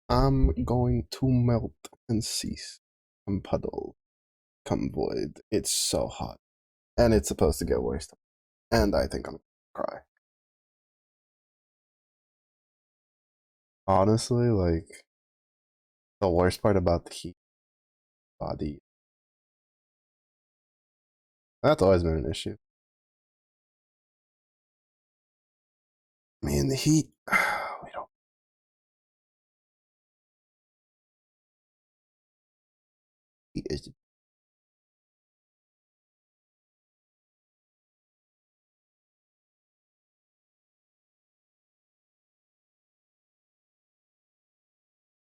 I'm going to melt and cease. Come puddle, come void. It's so hot. And it's supposed to get worse. And I think I'm gonna cry. Honestly, like, the worst part about the heat body, that's always been an issue. Me and the heat, we don't.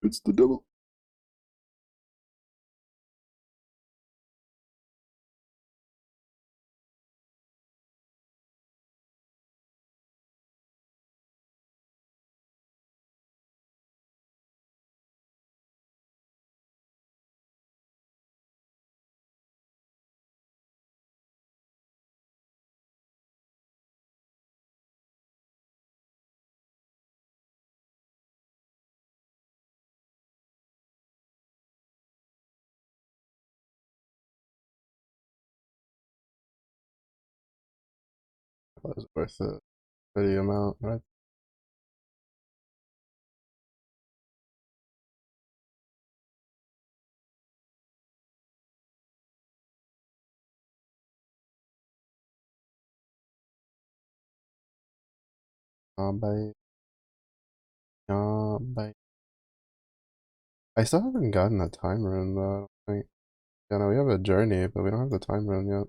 It's the devil. It was worth it for the amount, right? Bye. Bye. I still haven't gotten a time rune though. I don't think. Yeah, no, we have a journey, but we don't have the time rune yet.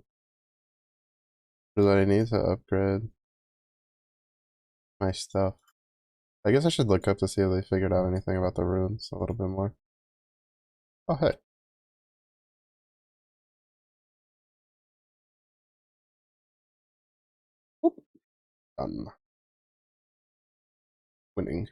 Do I need to upgrade my stuff? I guess I should look up to see if they figured out anything about the runes a little bit more. Oh, hey. Whoop. Done. Winning.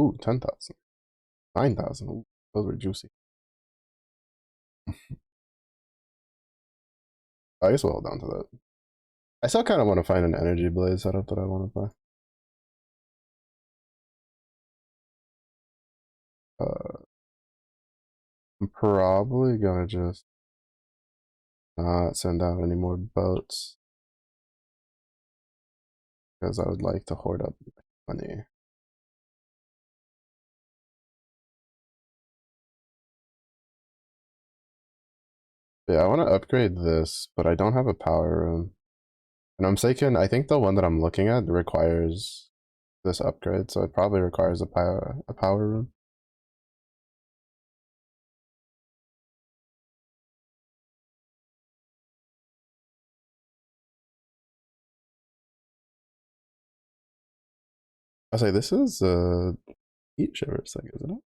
Ooh, 10,000. 9,000. Ooh, those were juicy. I guess we'll hold on to that. I still kind of want to find an energy blade setup that I want to buy. I'm probably gonna just not send out any more boats because I would like to hoard up money. Yeah, I want to upgrade this, but I don't have a power room. And I'm thinking, I think the one that I'm looking at requires this upgrade, so it probably requires a power room. I say this is heat shiver thing, isn't it?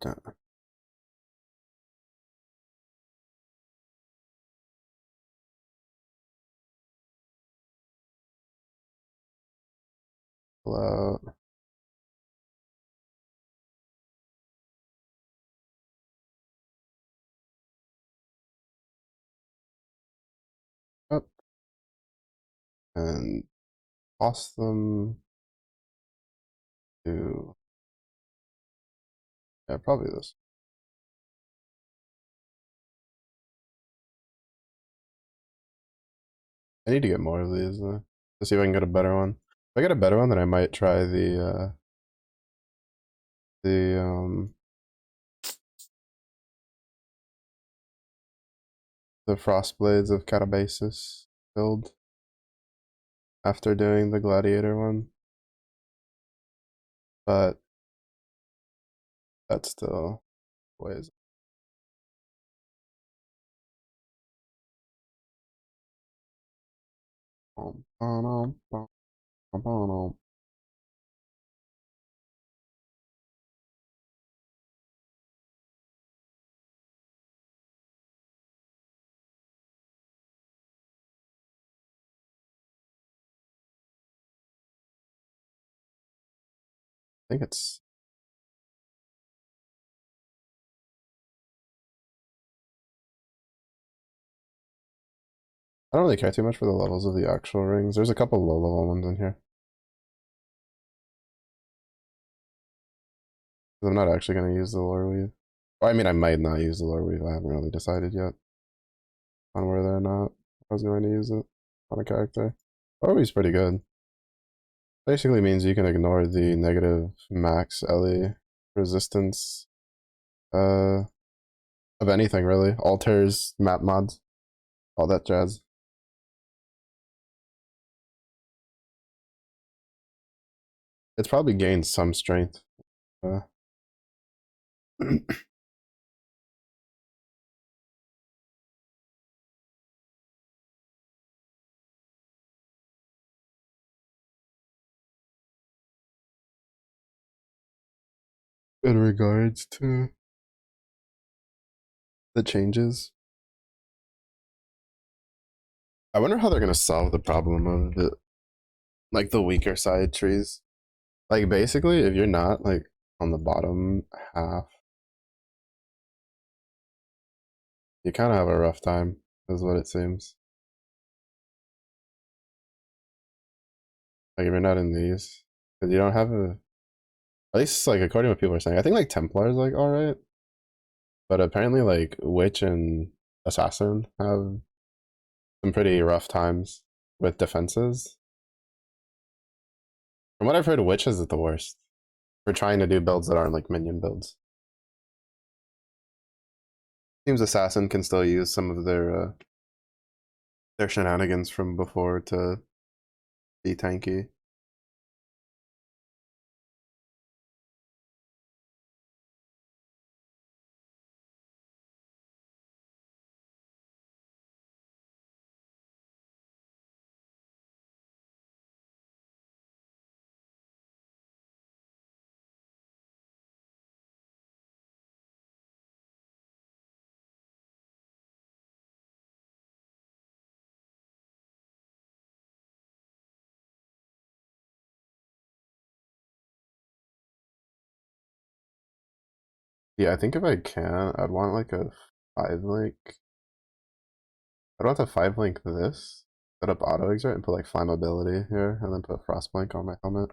Damn. Hello. Oh, and toss them to, yeah, probably this. I need to get more of these to see if I can get a better one. If I get a better one, then I might try the the frost blades of Catabasis build after doing the gladiator one. But that's still ways. I think it's, I don't really care too much for the levels of the actual rings. There's a couple low level ones in here. I'm not actually going to use the lore weave. Well, I mean, I might not use the lore weave. I haven't really decided yet on whether or not I was going to use it on a character. Lore weave's pretty good. Basically means you can ignore the negative max Ellie resistance of anything really. Altars, map mods, all that jazz. It's probably gained some strength. In regards to the changes, I wonder how they're gonna solve the problem of the like the weaker side trees. Like basically, if you're not like on the bottom half, you kind of have a rough time, is what it seems. Like if you're not in these, because you don't have a, at least like according to what people are saying, I think like Templar is like all right, but apparently like Witch and Assassin have some pretty rough times with defenses. From what I've heard, Witch is the worst for trying to do builds that aren't like minion builds. Seems Assassin can still use some of their shenanigans from before to be tanky. Yeah, I think if I can, I'd want like a 5 link. I'd want a 5 link this, set up auto exert and put like flammability here, and then put frostblink on my helmet.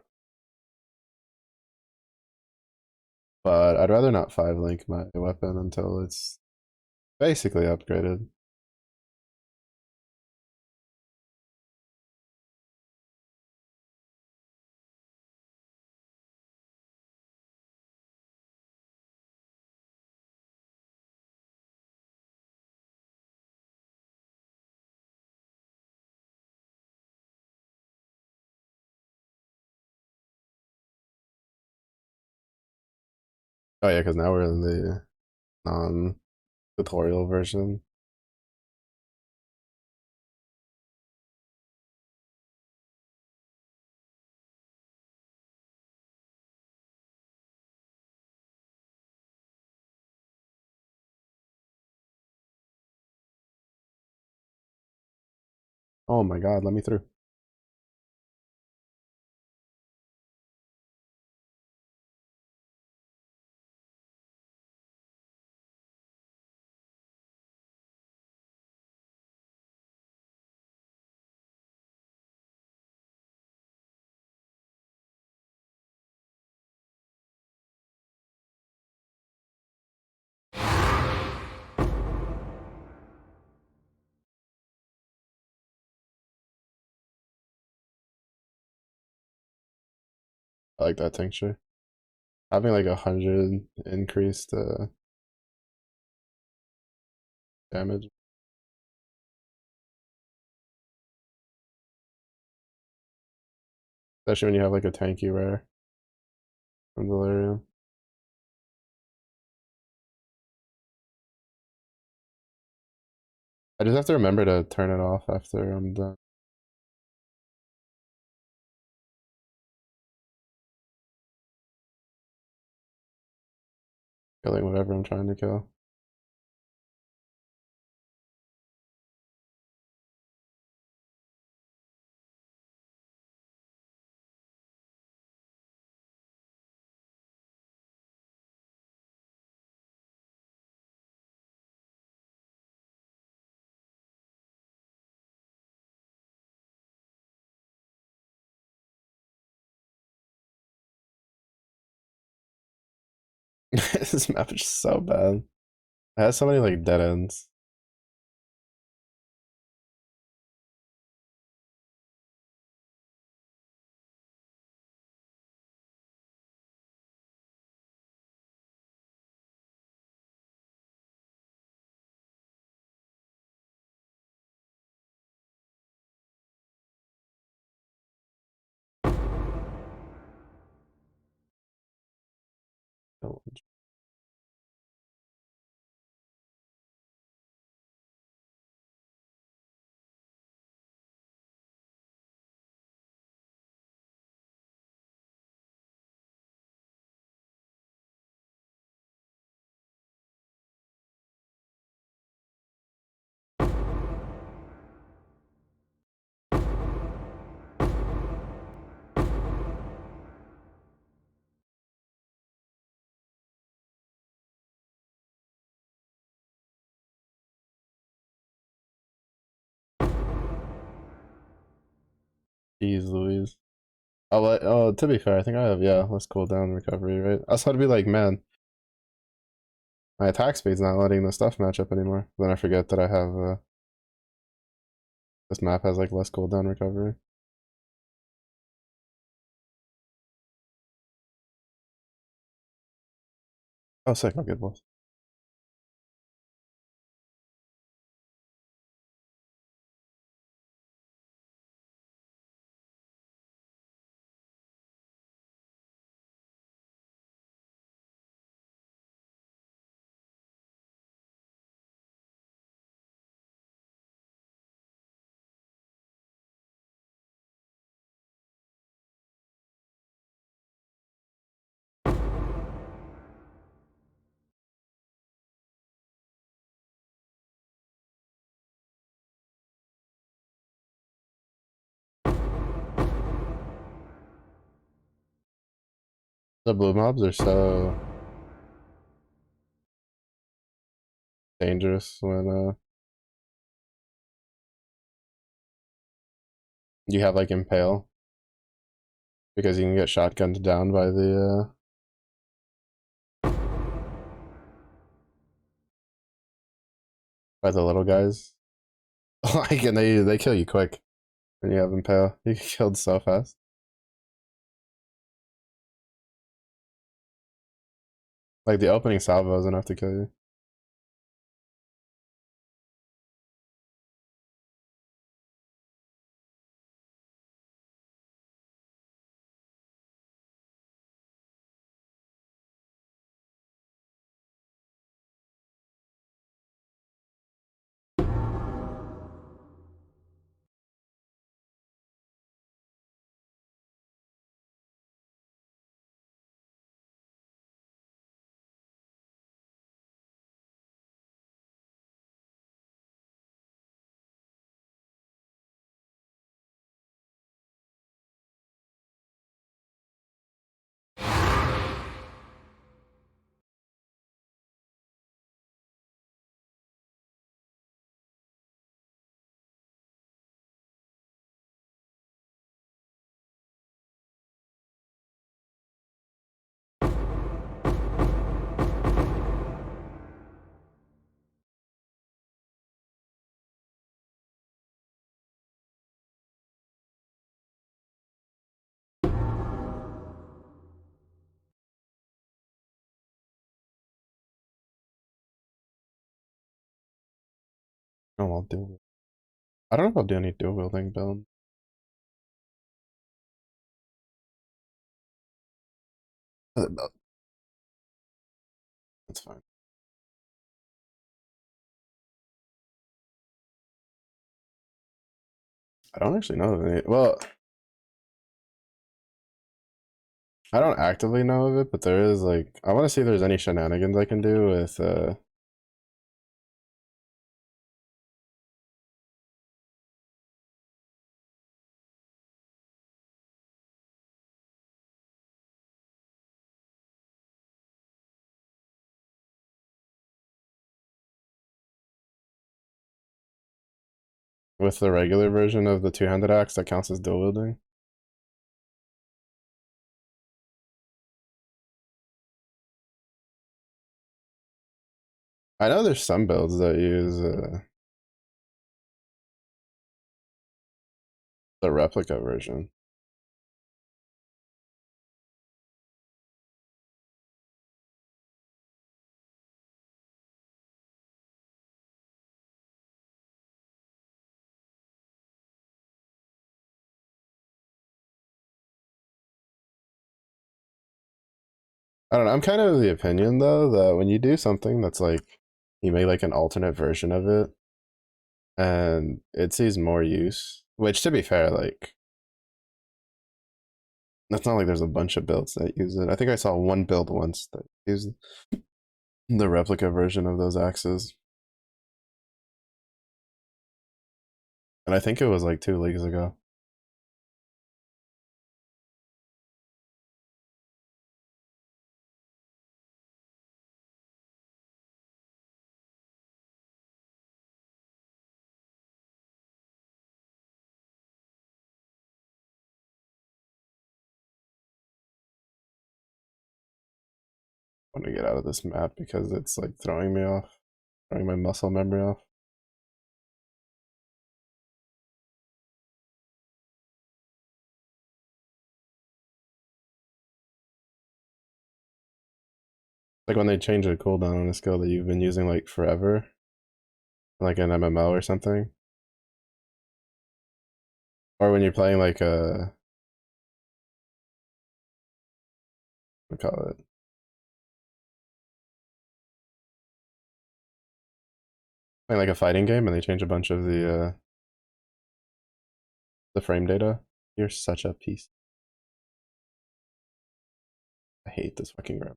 But I'd rather not 5 link my weapon until it's basically upgraded. Oh yeah, because now we're in the non-tutorial version. Oh my god, let me through. I like that tincture. Having like 100 increased damage. Especially when you have like a tanky rare from Delirium. I just have to remember to turn it off after I'm done killing whatever I'm trying to kill. This map is just so bad. It has so many like dead ends. Jeez Louise. Oh, to be fair, I think I have, yeah, less cooldown recovery, right? I was about to be like, man, my attack speed's not letting the stuff match up anymore. Then I forget that I have, this map has like less cooldown recovery. Oh, sick, no good balls. The blue mobs are so dangerous when you have like impale because you can get shotgunned down by the little guys. Like, and they kill you quick when you have impale. You get killed so fast. Like the opening salvo is enough to kill you. Oh, I'll do. I don't know if I'll do any dual wielding build. Other build. That's fine. I don't actually know of any. Well, I don't actively know of it, but there is like I want to see if there's any shenanigans I can do with the regular version of the two-handed axe that counts as dual wielding. I know there's some builds that use the replica version. I don't know. I'm kind of of the opinion though that when you do something that's like you make like an alternate version of it and it sees more use, which to be fair, like it's not like there's a bunch of builds that use it. I think I saw one build once that used the replica version of those axes. And I think it was like 2 leagues ago. I want to get out of this map because it's like throwing me off, throwing my muscle memory off. Like when they change the cooldown on a skill that you've been using like forever, like an MMO or something, or when you're playing like a what do you call it, playing like a fighting game, and they change a bunch of the frame data. You're such a piece. I hate this fucking grip.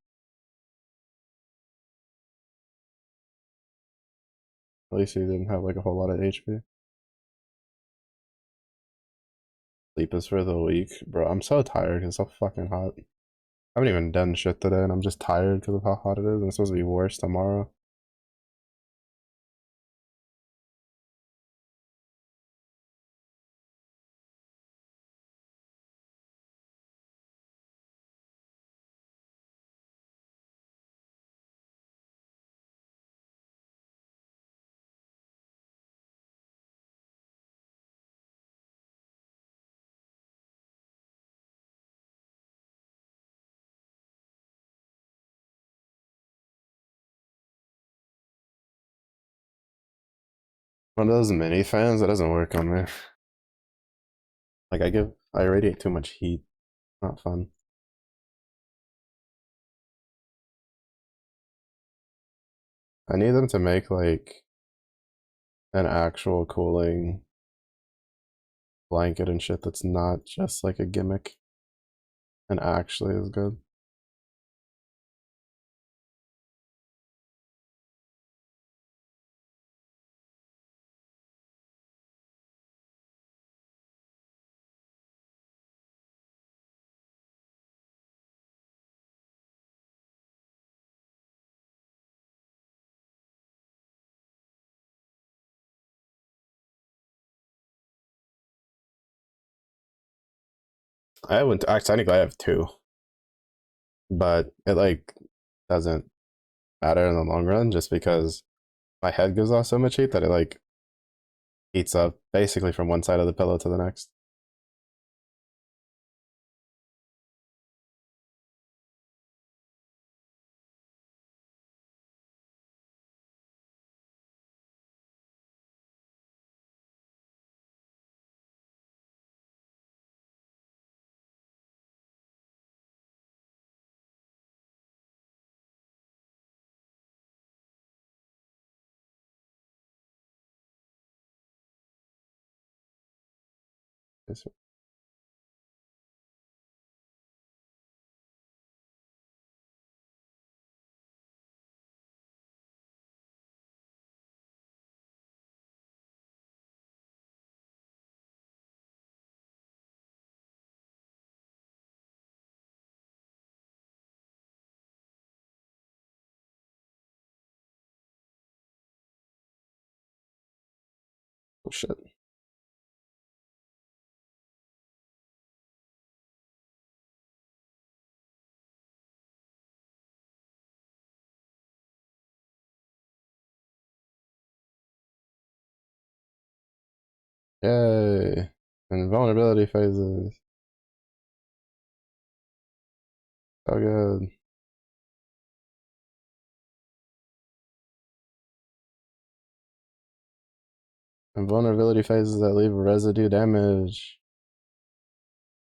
At least you didn't have like a whole lot of HP. Sleep is for the weak, bro. I'm so tired. It's so fucking hot. I haven't even done shit today, and I'm just tired because of how hot it is. And it's supposed to be worse tomorrow. One of those mini fans that doesn't work on me. Like I radiate too much heat. Not fun. I need them to make like an actual cooling blanket and shit that's not just like a gimmick and actually is good. I went technically I have two, but it like doesn't matter in the long run just because my head gives off so much heat that it like heats up basically from one side of the pillow to the next. Oh shit. Yay. Invulnerability phases. So good. Invulnerability phases that leave residue damage.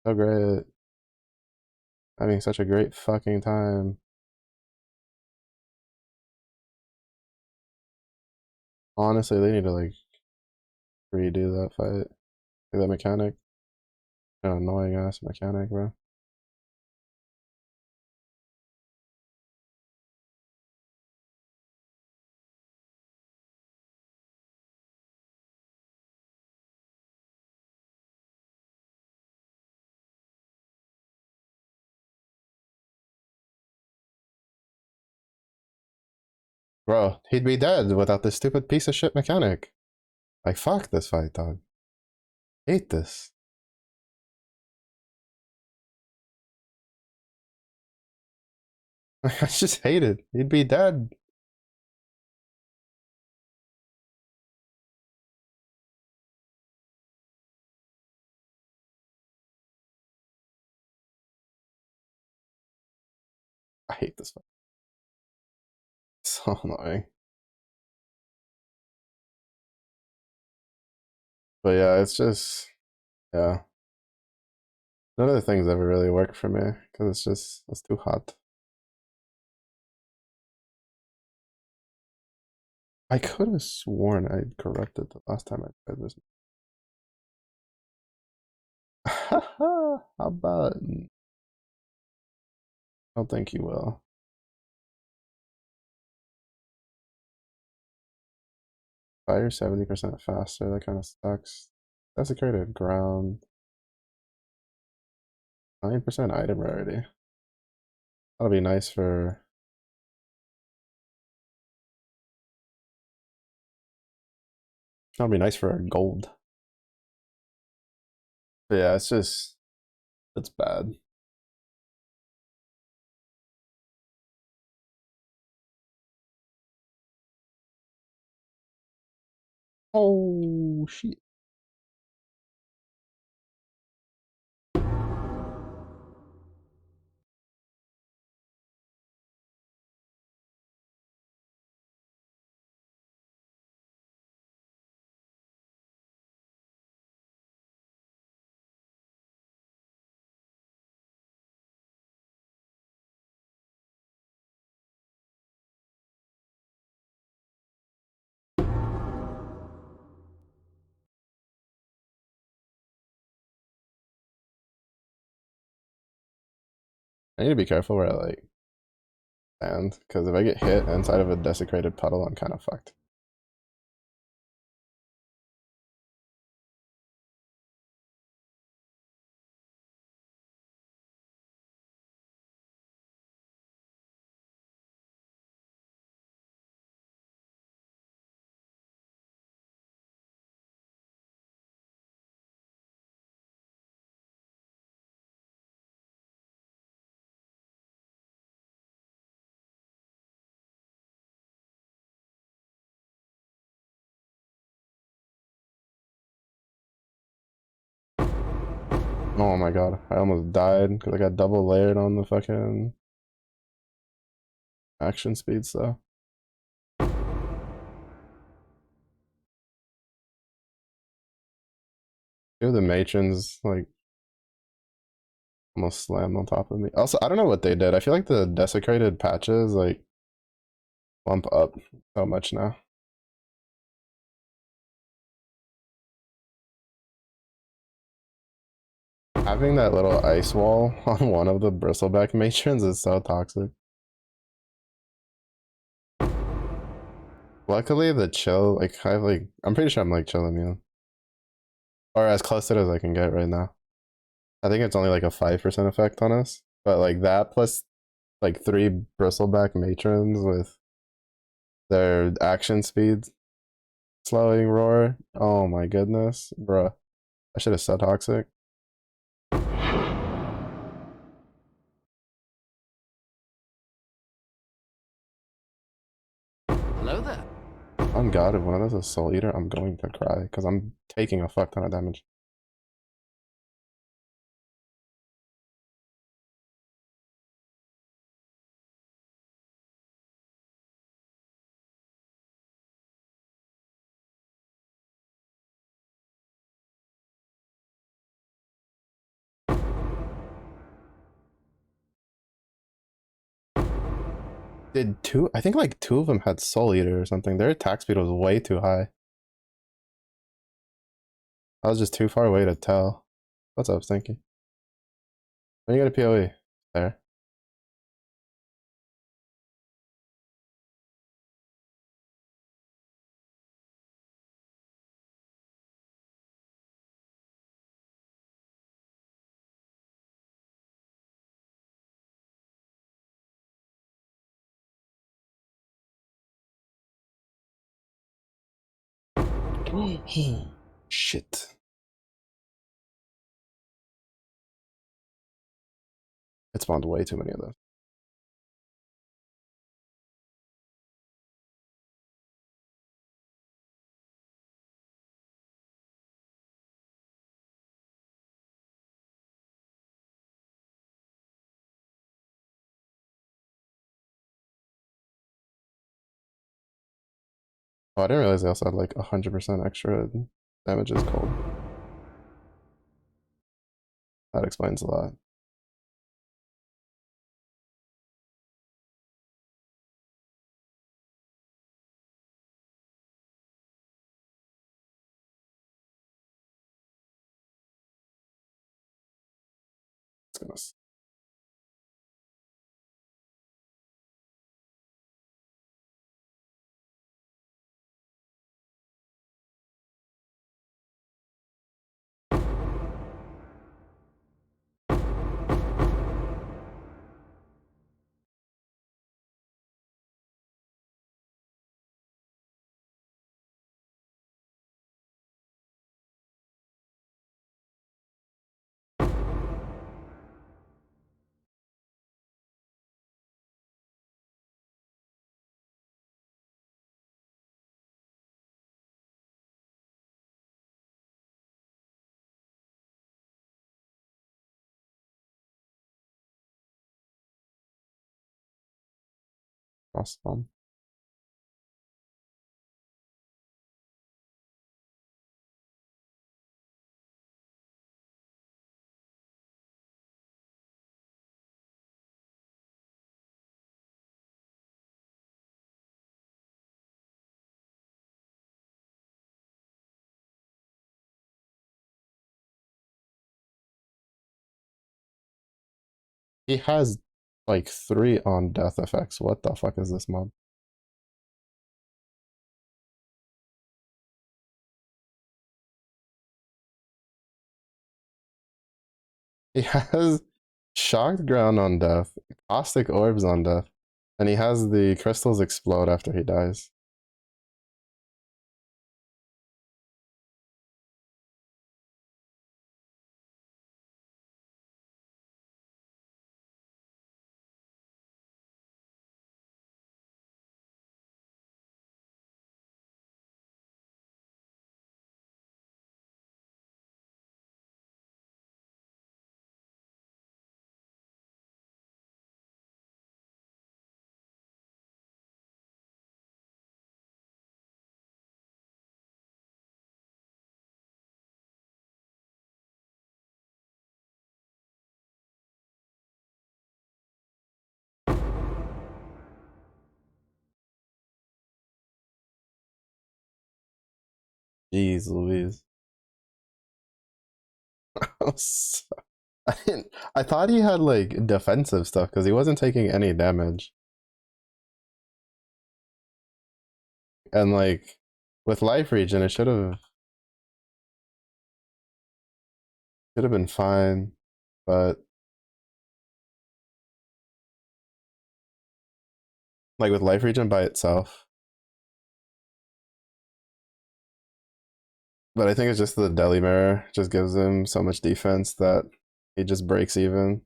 So great. Having such a great fucking time. Honestly, they need to like redo that fight. Like that mechanic. An annoying ass mechanic, bro. Bro, he'd be dead without this stupid piece of shit mechanic. Like, fuck this fight, dog. Hate this. I just hate it. He'd be dead. I hate this fight. It's so annoying. But yeah, it's just, yeah. None of the things ever really work for me because it's too hot. I could have sworn I'd corrupted the last time I tried this. How about? I don't think you will. Fire 70% faster. That kind of sucks. Desecrated ground. 9% item rarity. That'll be nice for. That'll be nice for our gold. But yeah, it's bad. Oh shit. I need to be careful where I like stand, because if I get hit inside of a desecrated puddle, I'm kind of fucked. Oh my god, I almost died because I got double layered on the fucking action speeds though. Two of the matrons like almost slammed on top of me. Also, I don't know what they did. I feel like the desecrated patches like bump up so much now. Having that little ice wall on one of the bristleback matrons is so toxic. Luckily, the chill, like, I'm pretty sure I'm like chill immune. Or as close to it as I can get right now. I think it's only like a 5% effect on us. But like that plus like 3 bristleback matrons with their action speed slowing roar. Oh my goodness. Bruh. I should have said toxic. Hello there. On God, if one of those is Soul Eater, I'm going to cry because I'm taking a fuck ton of damage. Did two? I think like 2 of them had Soul Eater or something. Their attack speed was way too high. I was just too far away to tell. What's up, Stinky? When you get a PoE? There. Shit. It spawned way too many of those. Oh, I didn't realize they also had like 100% extra damages cold. That explains a lot. It's gonna. Awesome. He has like 3 on death effects. What the fuck is this mob? He has shocked ground on death, caustic orbs on death, and he has the crystals explode after he dies. Jeez Louise. I thought he had like defensive stuff because he wasn't taking any damage. And like with life region, it should have been fine. But like with life region by itself. But I think it's just the deli mirror just gives him so much defense that he just breaks even.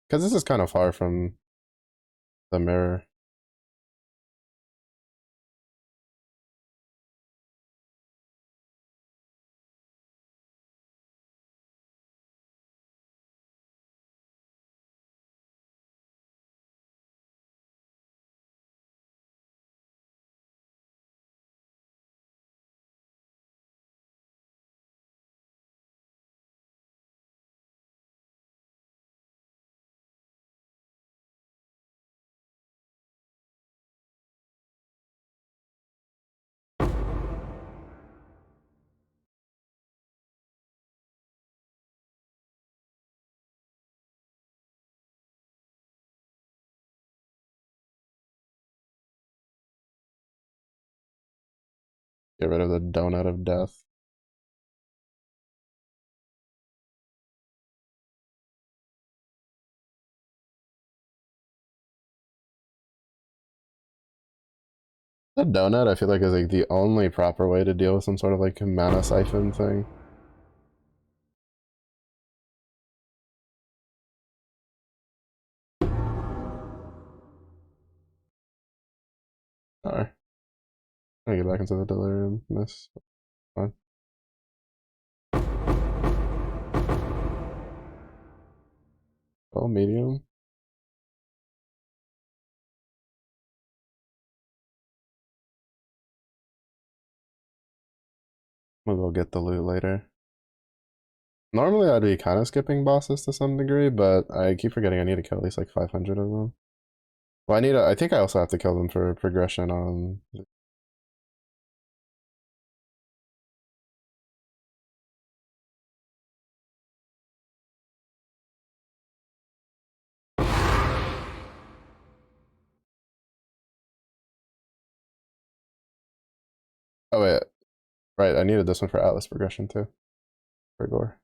Because this is kind of far from the mirror. Get rid of the donut of death. The donut, I feel like, is like the only proper way to deal with some sort of like mana siphon thing. Alright. I'm gonna get back into the delirium. Miss. Fine. Oh, medium. We'll go get the loot later. Normally, I'd be kind of skipping bosses to some degree, but I keep forgetting I need to kill at least like 500 of them. Well, I think I also have to kill them for progression on. Oh, wait. Right, I needed this one for Atlas progression too. For Gore.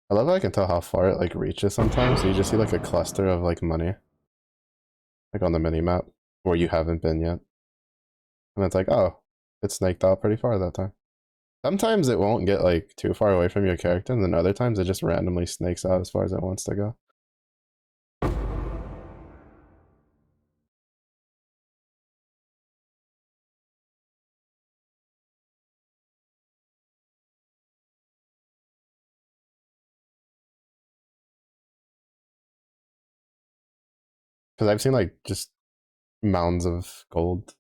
I love how I can tell how far it like reaches sometimes. So you just see like a cluster of like money, like on the mini map where you haven't been yet, and it's like, oh, it snaked out pretty far that time. Sometimes it won't get like too far away from your character, and then other times it just randomly snakes out as far as it wants to go. Because I've seen like just mounds of gold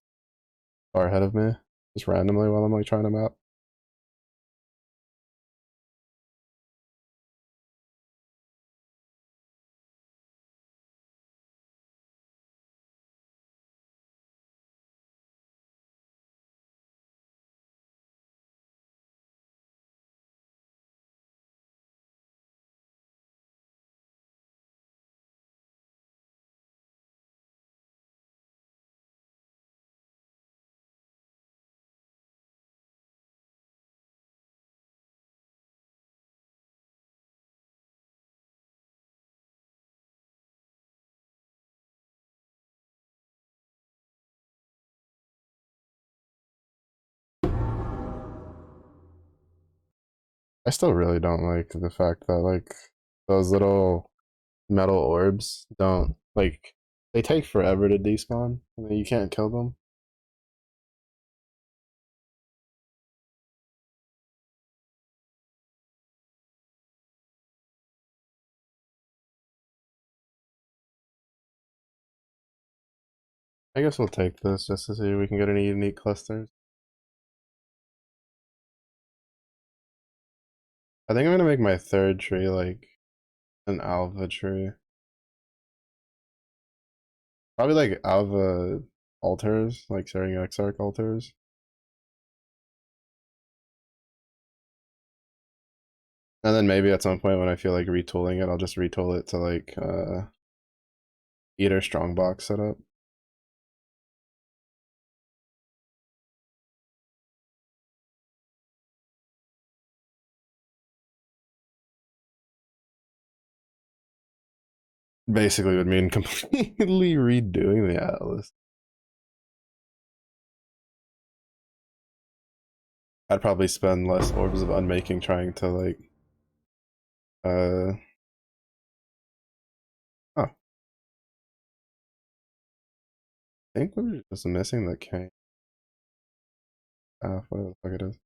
far ahead of me, just randomly while I'm like trying to map. I still really don't like the fact that like those little metal orbs don't like they take forever to despawn. You can't kill them. I guess we'll take this just to see if we can get any unique clusters. I think I'm gonna make my third tree like an alpha tree. Probably like alpha altars, like sharing exarch altars. And then maybe at some point when I feel like retooling it, I'll just retool it to like Eater strongbox setup. Basically would mean completely redoing the atlas. I'd probably spend less orbs of unmaking trying to like uh oh, I think we're just missing the K. Whatever the fuck it is.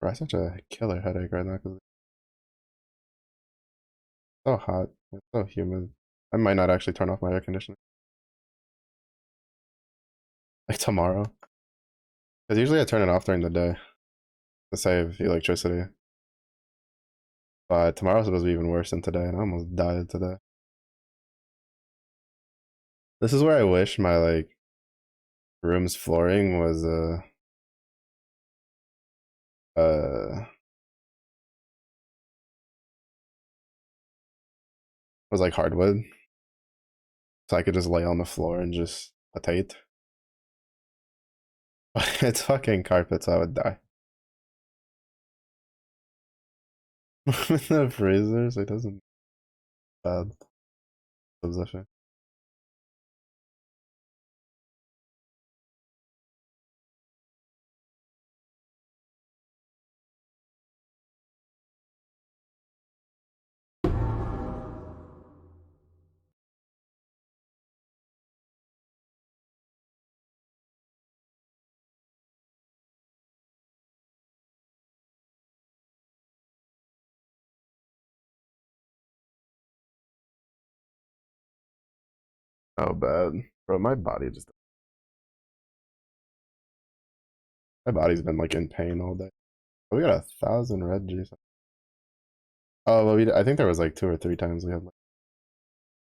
Bro, I have such a killer headache right now because it's so hot. It's so humid. I might not actually turn off my air conditioner. Like tomorrow. Because usually I turn it off during the day to save electricity. But tomorrow's supposed to be even worse than today, and I almost died today. This is where I wish my like room's flooring uh was like hardwood. So I could just lay on the floor and just potate. But it's fucking carpet, so I would die. The freezers, it doesn't bad position. Oh bad. Bro, my body's been like in pain all day. Oh, we got 1,000 red juice. Oh well, I think there was like 2 or 3 times we had like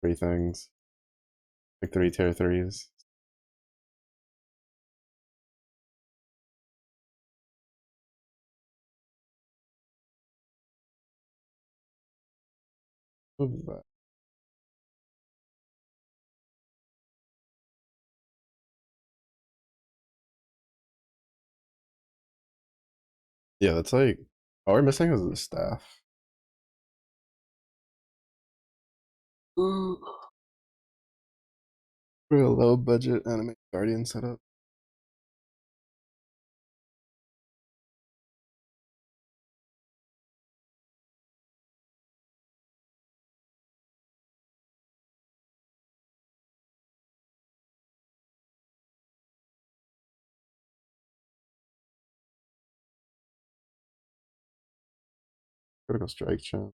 3 things. Like 3 tier 3s. What was that? Yeah, that's like all we're missing is the staff. For a low budget anime guardian setup. Critical strike chance.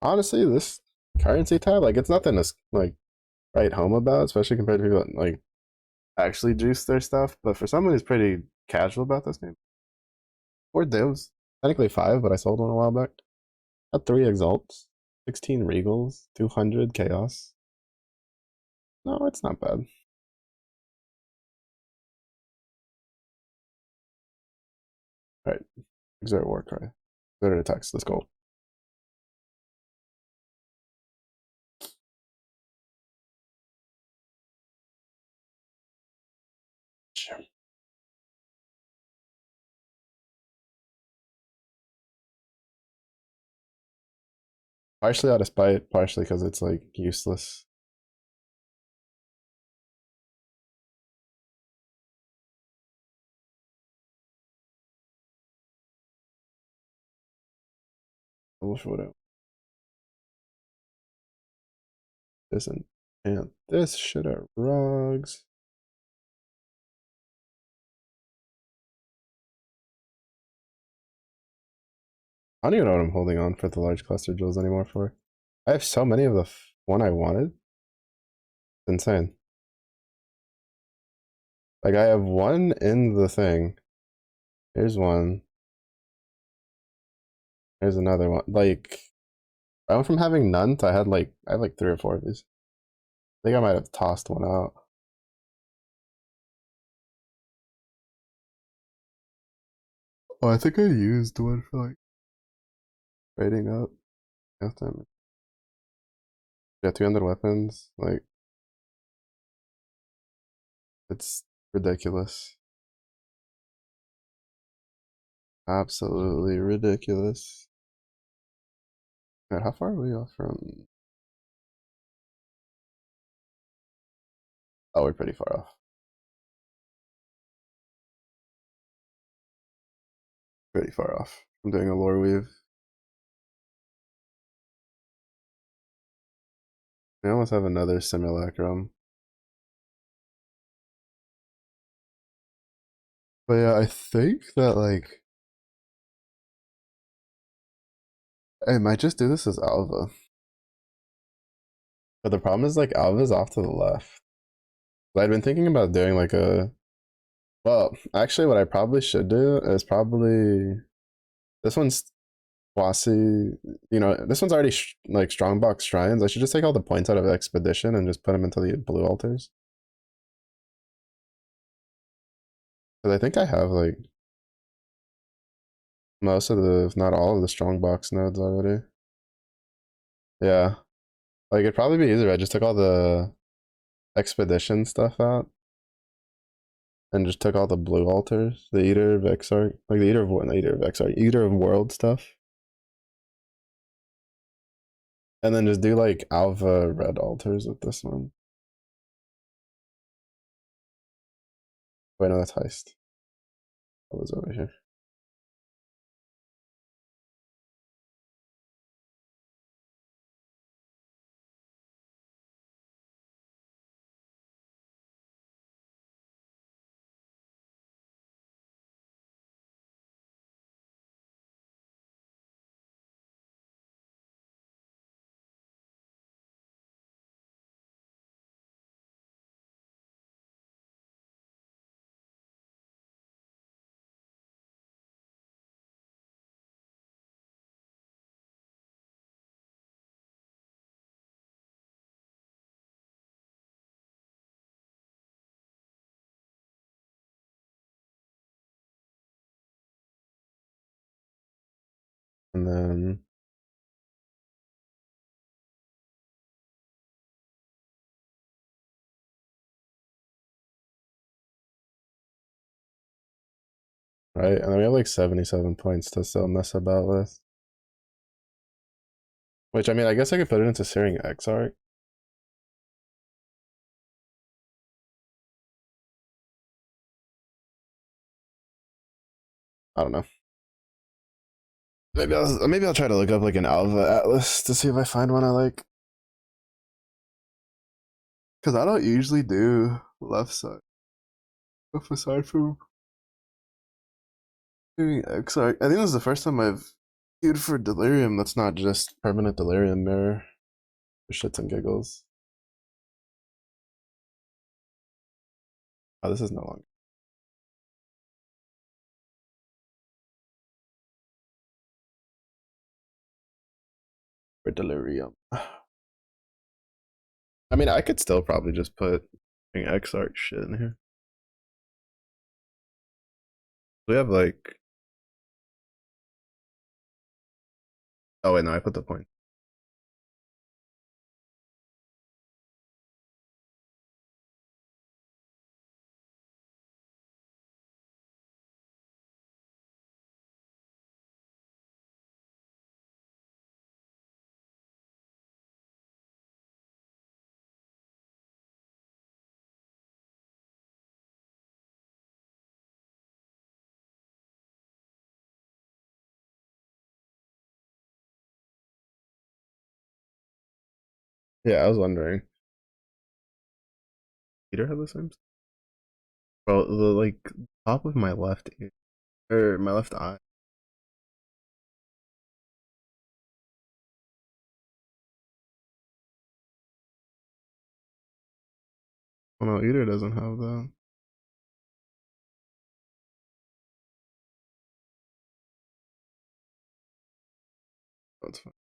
Honestly, this currency tab, like it's nothing to like write home about, especially compared to people that like actually juice their stuff. But for someone who's pretty casual about this game, 4 divs, technically 5, but I sold one a while back. Had 3 exalts. 16 regals, 200 chaos. No, it's not bad. Alright, exert war cry. Exert attacks, let's go. Partially out of spite, partially because it's like useless. This and this shit at rugs. I don't even know what I'm holding on for the large cluster jewels anymore for. I have so many of the one I wanted. It's insane. Like I have one in the thing. Here's one. Here's another one. Like I went from having none to I have like 3 or 4 of these. I think I might have tossed one out. Oh, I think I used one for like rating up. Yeah, 200 weapons. Like it's ridiculous. Absolutely ridiculous. Man, how far are we off from? Oh, we're pretty far off. Pretty far off. I'm doing a lore weave. We almost have another simulacrum. But yeah, I think that like I might just do this as Alva. But the problem is like Alva's off to the left. I'd been thinking about doing like a well, actually what I probably should do is probably this one's Wasi, you know, this one's already like strongbox shrines. I should just take all the points out of expedition and just put them into the blue altars. Because I think I have like most of the, if not all of the strongbox nodes already. Yeah, like it'd probably be easier if I just took all the expedition stuff out and just took all the blue altars, the Eater of Exarch, like the Eater of War, the Eater of Exarch, Eater of World stuff, and then just do like Alva red altars with this one. Wait, no, that's heist. That was over here. And then right, and then we have like 77 points to still mess about with. Which I mean, I guess I could put it into Searing Exarch. I don't know. Maybe I'll try to look up like an Alva Atlas to see if I find one I like. Cause I don't usually do left side. If aside from doing Exarch, I think this is the first time I've queued for Delirium that's not just permanent Delirium mirror for shits and giggles. Oh, this is no longer. for delirium. I mean, I could still probably just put X-Arc shit in here. We have like. Oh wait, no, I put the point. Yeah, I was wondering. Peter had the same. Well, the like top of my left ear or my left eye. Oh no, Eater doesn't have that. That's fine.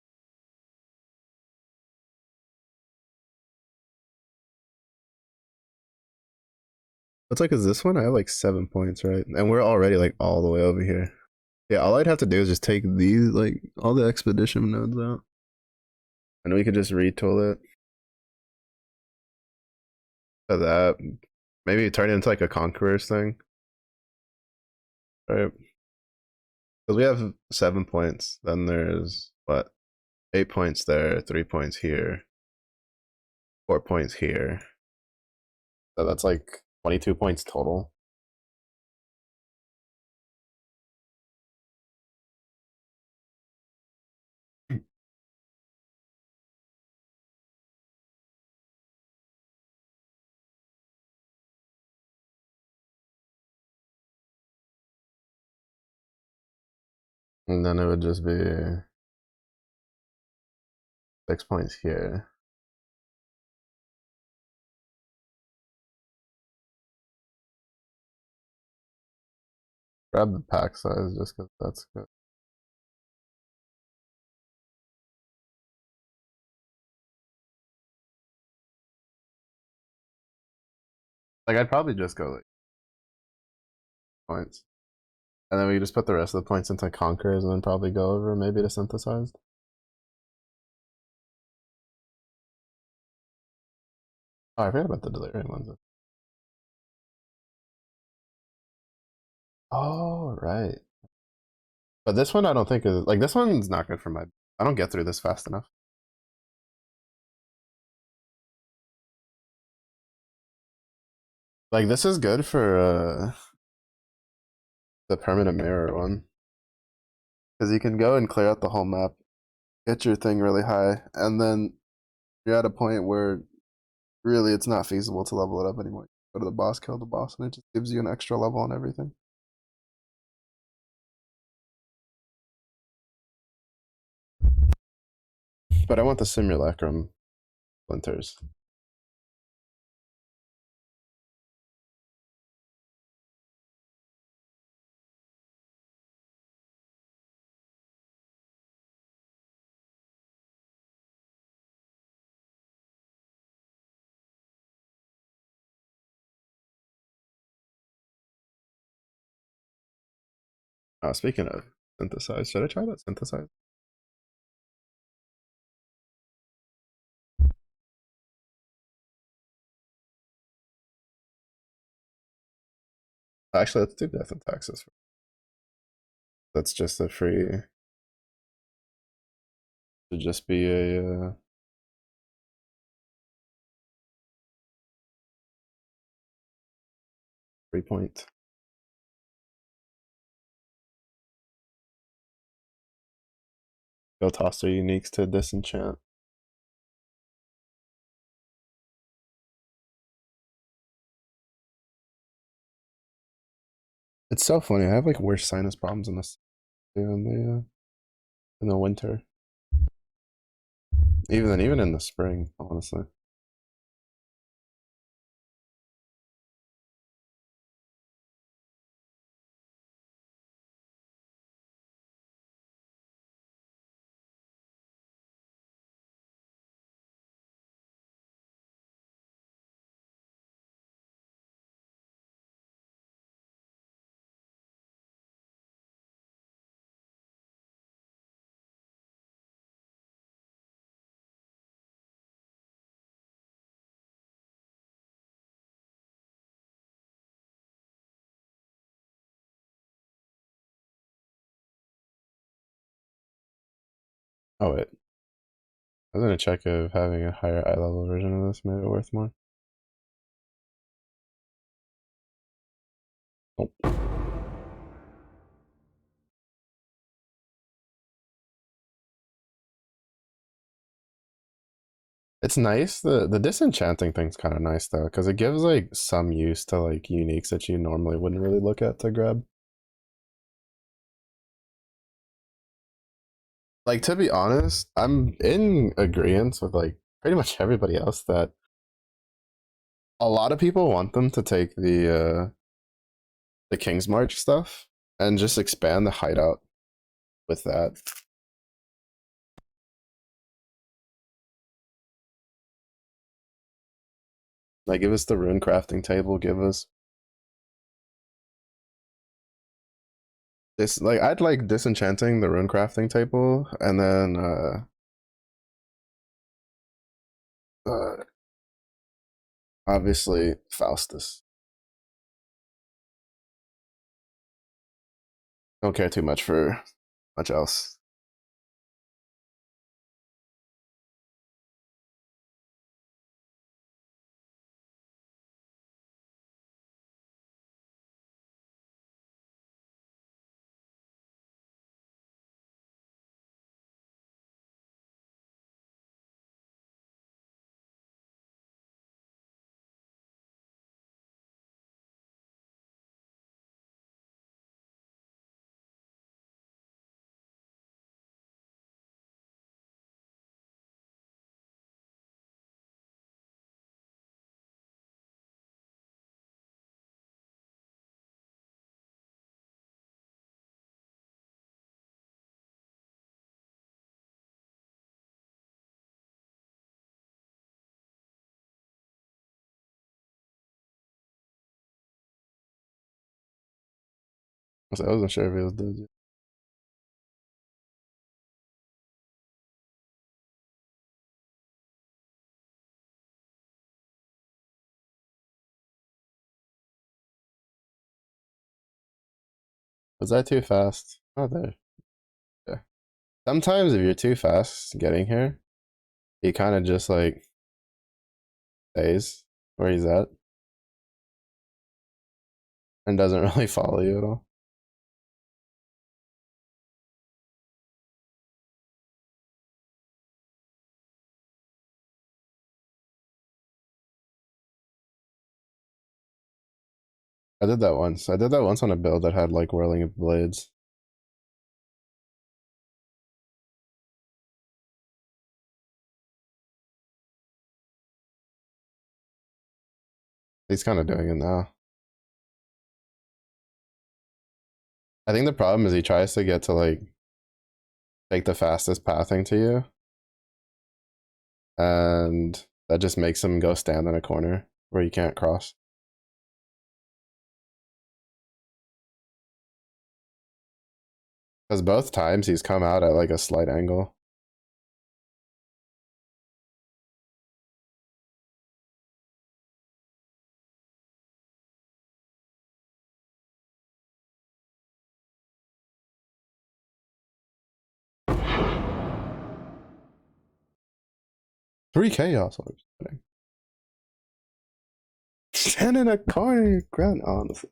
What's like is this one? I have like 7 points, right? And we're already like all the way over here. Yeah, all I'd have to do is just take these like all the expedition nodes out. And we could just retool it to that. Maybe turn it into like a conqueror's thing. Right? Because we have 7 points. Then there's what? 8 points there, 3 points here, 4 points here. So that's like 22 points total. And then it would just be 6 points here. Grab the pack size just because that's good. Like I'd probably just go like points. And then we just put the rest of the points into conquerors and then probably go over maybe to synthesized. Oh, I forgot about the delirium ones. Oh, right. But this one I don't think is like this one's not good for my. I don't get through this fast enough. Like this is good for the permanent mirror one because you can go and clear out the whole map, get your thing really high, and then you're at a point where really it's not feasible to level it up anymore. Go to the boss, kill the boss, and it just gives you an extra level on everything. But I want the simulacrum splinters. Speaking of synthesize, should I try that synthesize? Actually, let's do death and taxes. That's just a free. Should just be a 3 point. Go toss their uniques to disenchant. It's so funny. I have like worse sinus problems in this in the winter. Even in the spring, honestly. Oh wait, I was gonna check if having a higher eye level version of this made it worth more. Oh. It's nice. The disenchanting thing's kind of nice though, because it gives like some use to like uniques that you normally wouldn't really look at to grab. Like to be honest, I'm in agreement with like pretty much everybody else that a lot of people want them to take the King's March stuff and just expand the hideout with that. Like give us the rune crafting table, give us this like I'd like disenchanting the rune crafting table and then uh obviously Faustus. Don't care too much for much else. I wasn't sure if it was dead. Was that too fast? Oh there. Yeah. Sometimes if you're too fast getting here, he kind of just like stays where he's at and doesn't really follow you at all. I did that once. I did that once on a build that had like whirling blades. He's kind of doing it now. I think the problem is he tries to get to like take the fastest pathing to you, and that just makes him go stand in a corner where you can't cross. Because both times he's come out at like a slight angle. Three chaos orbs. Stand in a corner, ground honestly.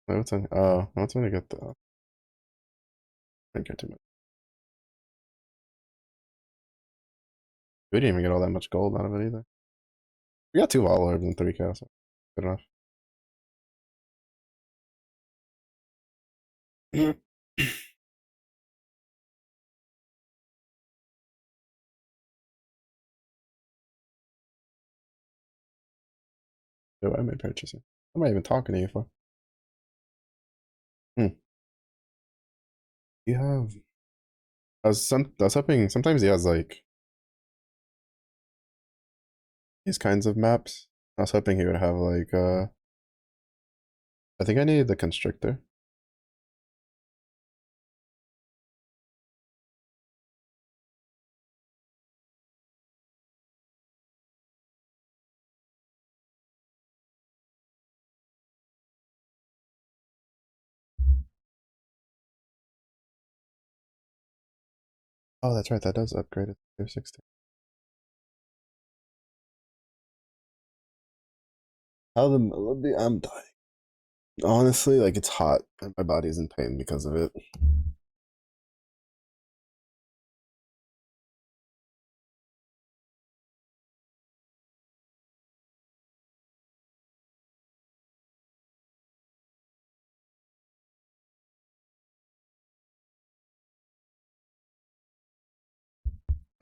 What's gonna get the I didn't get too much. We didn't even get all that much gold out of it either. We got two wall orbs and three chaos. Good enough. Yo, I may purchase it. What am I even talking to you for? Hmm. You have. I was hoping sometimes he has like these kinds of maps. I was hoping he would have like I think I need the constrictor. Oh, that's right. That does upgrade it to 16. How the melody? I'm dying. Honestly, like it's hot and my body's in pain because of it.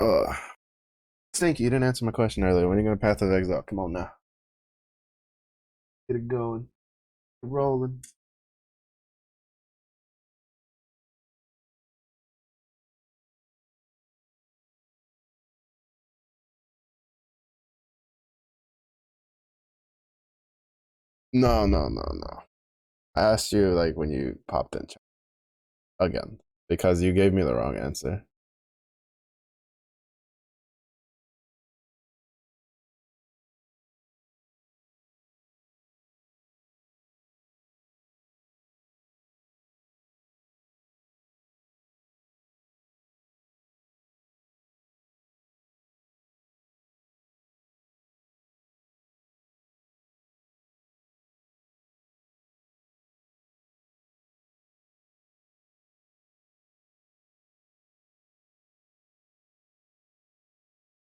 Ugh. Stinky, you didn't answer my question earlier. When are you gonna Path of Exile? Come on now. Get it going. Get rolling. No, no, no, no. I asked you like when you popped in again because you gave me the wrong answer.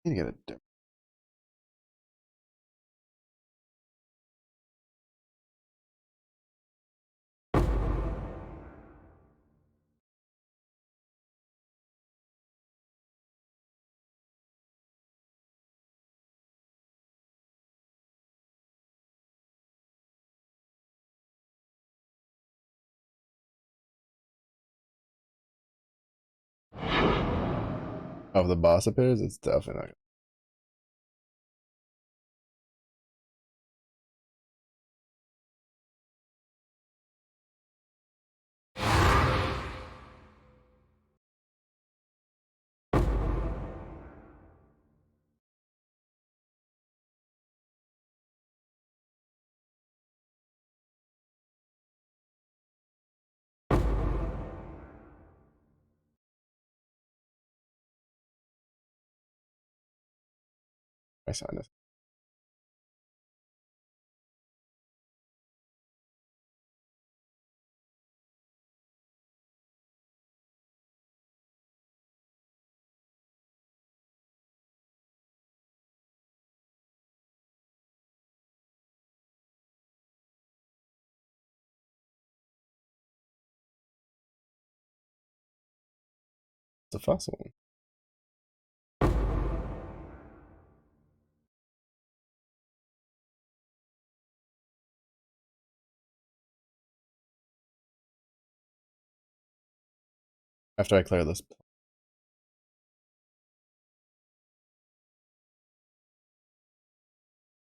You need to get it different. Of the boss appears, it's definitely not. My sinus. It's a fossil one. After I clear this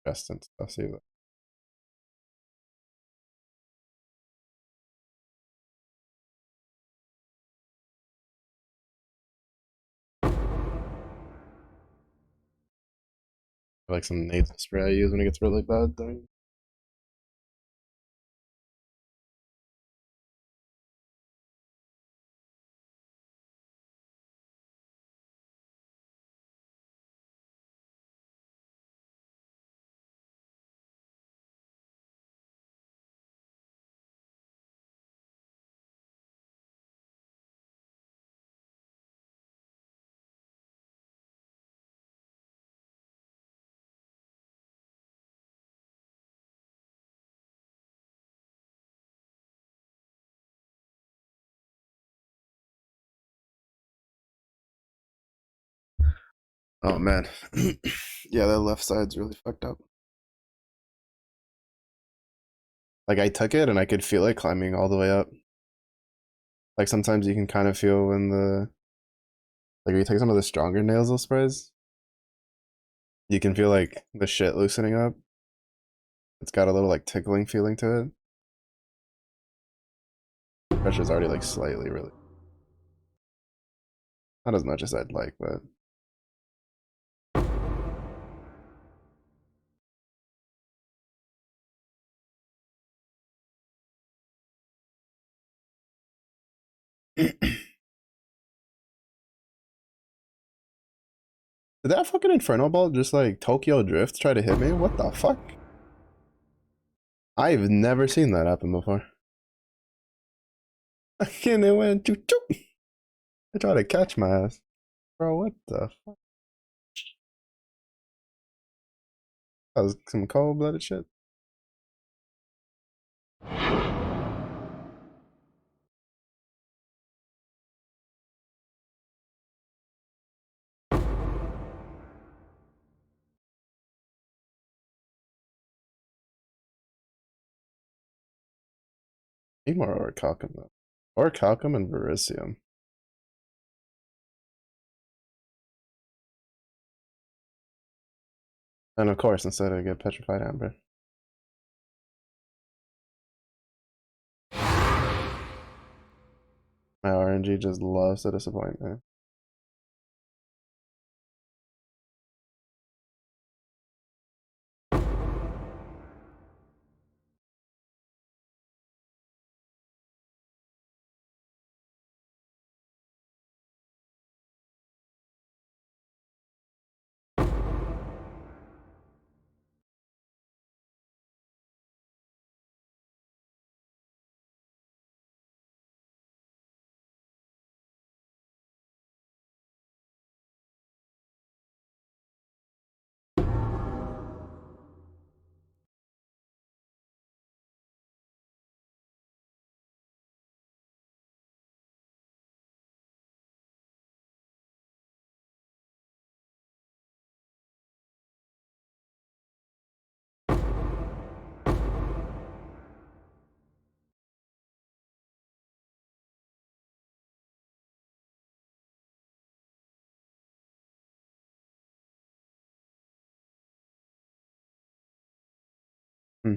chest and stuff, see that. Like some nasal spray I use when it gets really bad thing. Oh man. Yeah, that left side's really fucked up. Like I took it and I could feel it climbing all the way up. Like sometimes you can kind of feel when the like if you take some of the stronger nasal sprays, you can feel like the shit loosening up. It's got a little like tickling feeling to it. Pressure's already like slightly really not as much as I'd like, but Did that fucking Inferno Ball just like Tokyo Drift try to hit me? What the fuck? I've never seen that happen before. And it went choo choo. I tried to catch my ass. Bro, what the fuck? That was some cold blooded shit. Need more Orichalcum though. Orichalcum and Verisium. And of course, instead I get Petrified Amber. My RNG just loves to disappoint me. Hmm.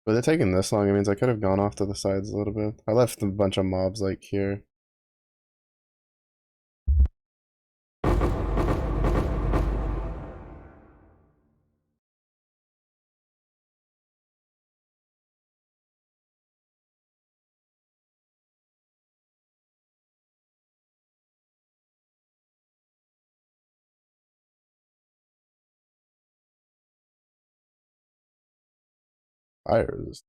But they're taking this long, it means I could have gone off to the sides a little bit. I left a bunch of mobs like here. Fires.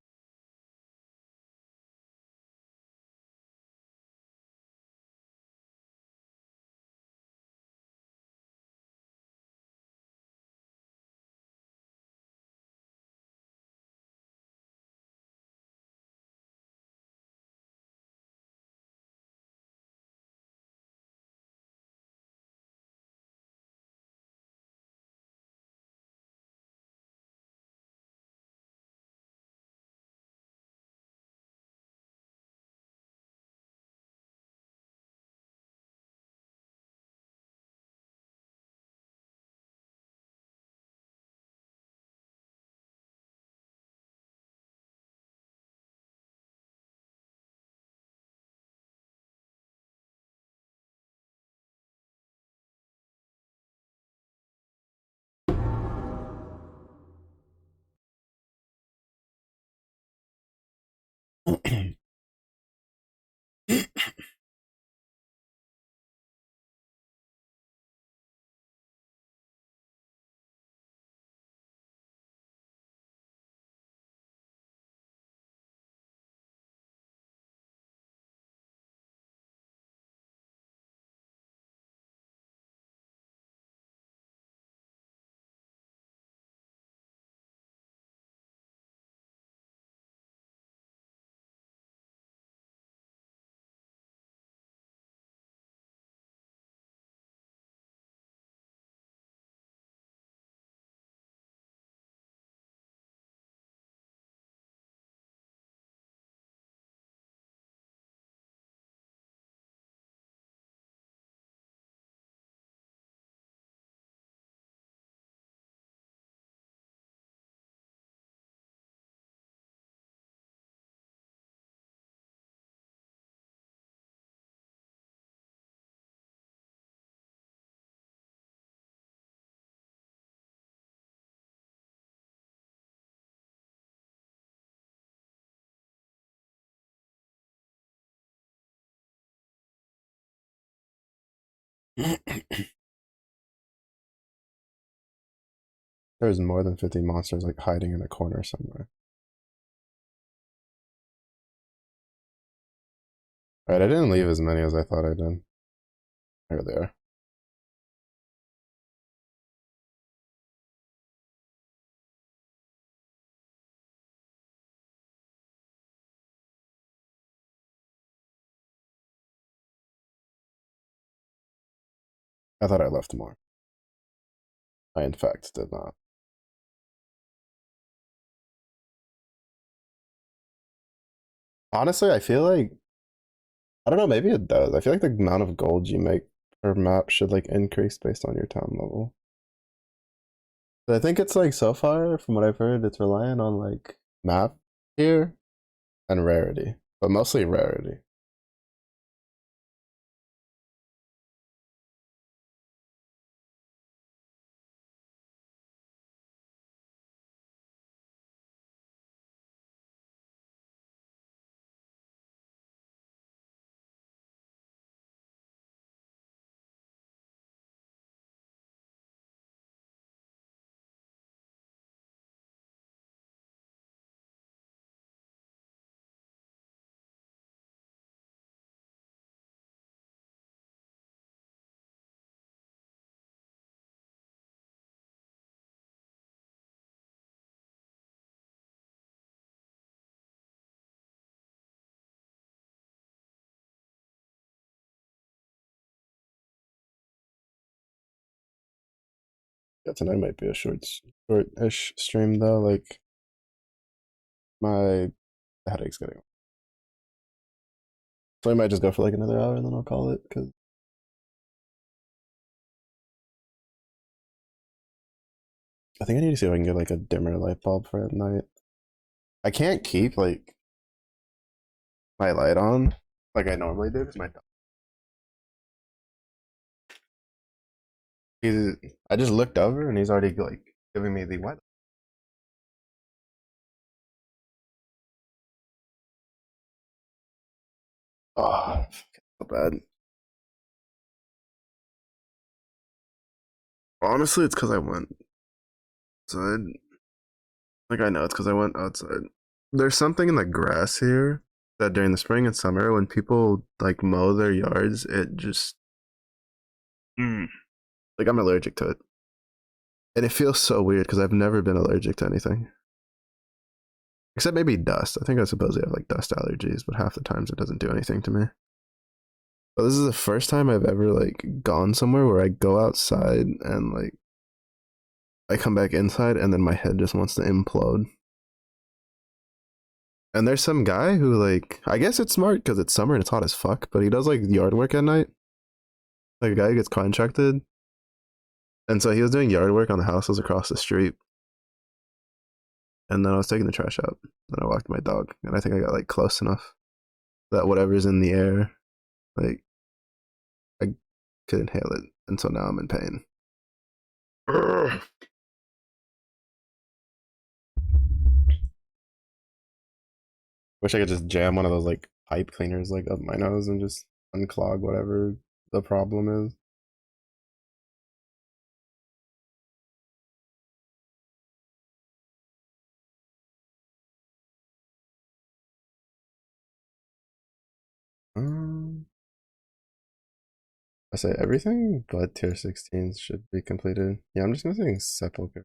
There's more than 50 monsters like hiding in a corner somewhere. Alright, I didn't leave as many as I thought I did. Here they are. I thought I left more. I in fact did not. Honestly, I feel like I don't know, maybe it does. I feel like the amount of gold you make per map should like increase based on your town level. But I think it's like so far, from what I've heard, it's relying on like map here and rarity, but mostly rarity. Yeah, tonight might be a short-ish stream though. Like my headache's getting, so I might just go for like another hour and then I'll call it because I think I need to see if I can get like a dimmer light bulb for at night. I can't keep like my light on like I normally do because my he's I just looked over and he's already like giving me the what? Oh, so bad. Honestly, it's because I went outside. Like I know it's because I went outside. There's something in the grass here that during the spring and summer, when people like mow their yards, it just like I'm allergic to it, and it feels so weird because I've never been allergic to anything except maybe dust. I think I supposedly have like dust allergies, but half the times it doesn't do anything to me. But this is the first time I've ever like gone somewhere where I go outside and like I come back inside and then my head just wants to implode. And there's some guy who like I guess it's smart because it's summer and it's hot as fuck, but he does like yard work at night. Like a guy who gets contracted, and so he was doing yard work on the houses across the street. And then I was taking the trash out, and I walked my dog, and I think I got like close enough that whatever's in the air, like I could inhale it, and so now I'm in pain. Ugh. Wish I could just jam one of those like pipe cleaners like up my nose and just unclog whatever the problem is. Um, I say everything but tier 16 should be completed. Yeah, I'm just missing sepulcher.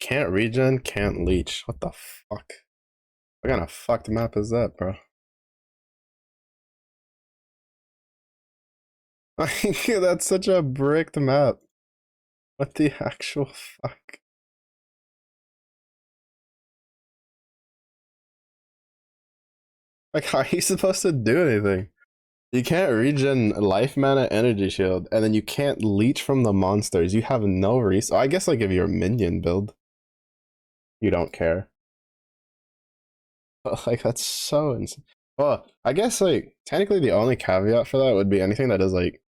Can't regen, can't leech. What the fuck? What kind of fucked map is that, bro? Like, that's such a bricked map. What the actual fuck? Like, how are you supposed to do anything? You can't regen life mana energy shield, and then you can't leech from the monsters. You have no reason. I guess like if you're a minion build, you don't care. But like that's so insane. Well, I guess like technically the only caveat for that would be anything that is like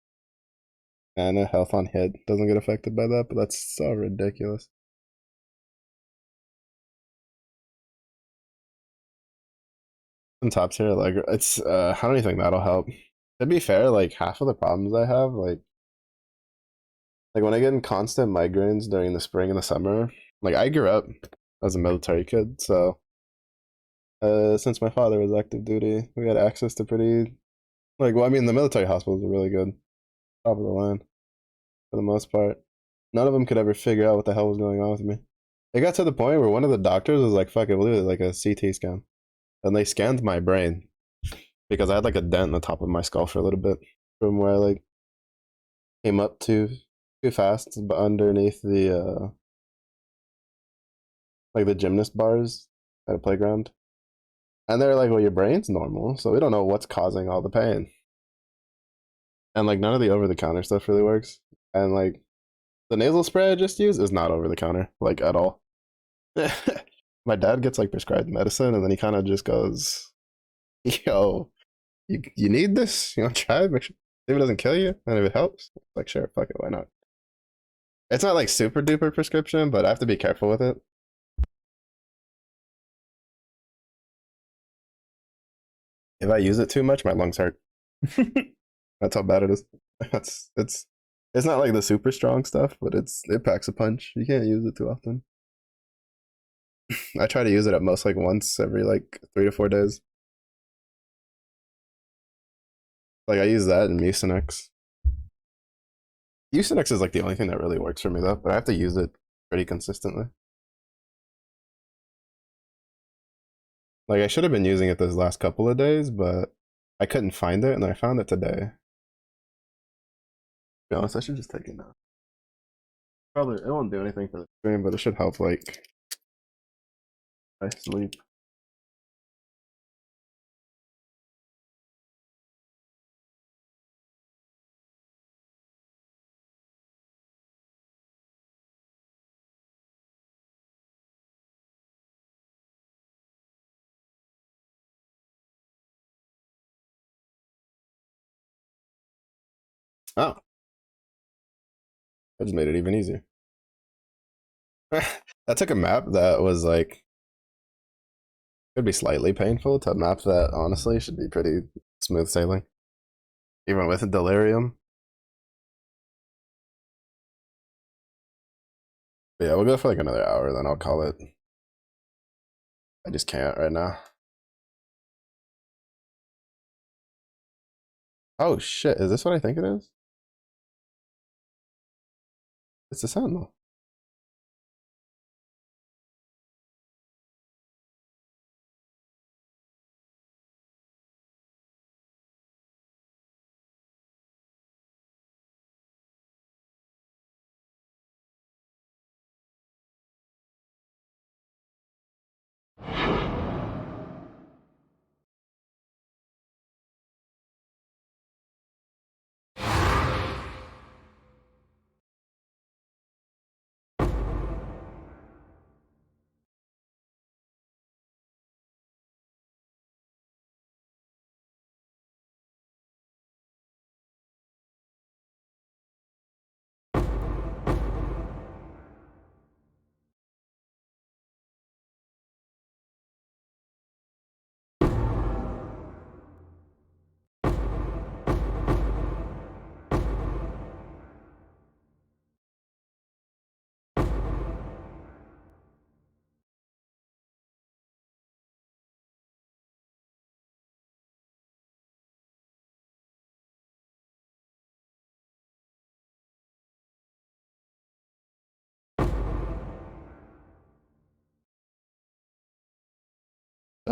mana health on hit doesn't get affected by that, but that's so ridiculous. And top tier like it's I don't even think that'll help. To be fair, like half of the problems I have, like when I get in constant migraines during the spring and the summer, like I grew up as a military kid, so since my father was active duty, we had access to pretty like well, I mean the military hospitals are really good, top of the line for the most part. None of them could ever figure out what the hell was going on with me. It got to the point where one of the doctors was like, "Fuck it, we'll do it like a CT scan," and they scanned my brain because I had like a dent in the top of my skull for a little bit from where I like came up too fast, but underneath the like the gymnast bars at a playground. And they're like, well, your brain's normal, so we don't know what's causing all the pain. And like none of the over the counter stuff really works. And like the nasal spray I just used is not over the counter, like at all. My dad gets like prescribed medicine and then he kind of just goes, yo, you need this? You want to try it? Make sure if it doesn't kill you and if it helps, like sure, fuck it, why not? It's not like super duper prescription, but I have to be careful with it. If I use it too much, my lungs hurt. That's how bad it is. That's it's not like the super strong stuff, but it packs a punch. You can't use it too often. I try to use it at most like once every like 3 to 4 days. Like I use that in Mucinex. Mucinex is like the only thing that really works for me though, but I have to use it pretty consistently. Like I should have been using it those last couple of days, but I couldn't find it, and I found it today. To be honest, I should just take it now. Probably it won't do anything for the stream, but it should help like I sleep. Oh, that just made it even easier. I took a map that was like could be slightly painful to a map that honestly should be pretty smooth sailing, even with delirium. But yeah, we'll go for like another hour, then I'll call it. I just can't right now. Oh shit, is this what I think it is? It's the Sentinel.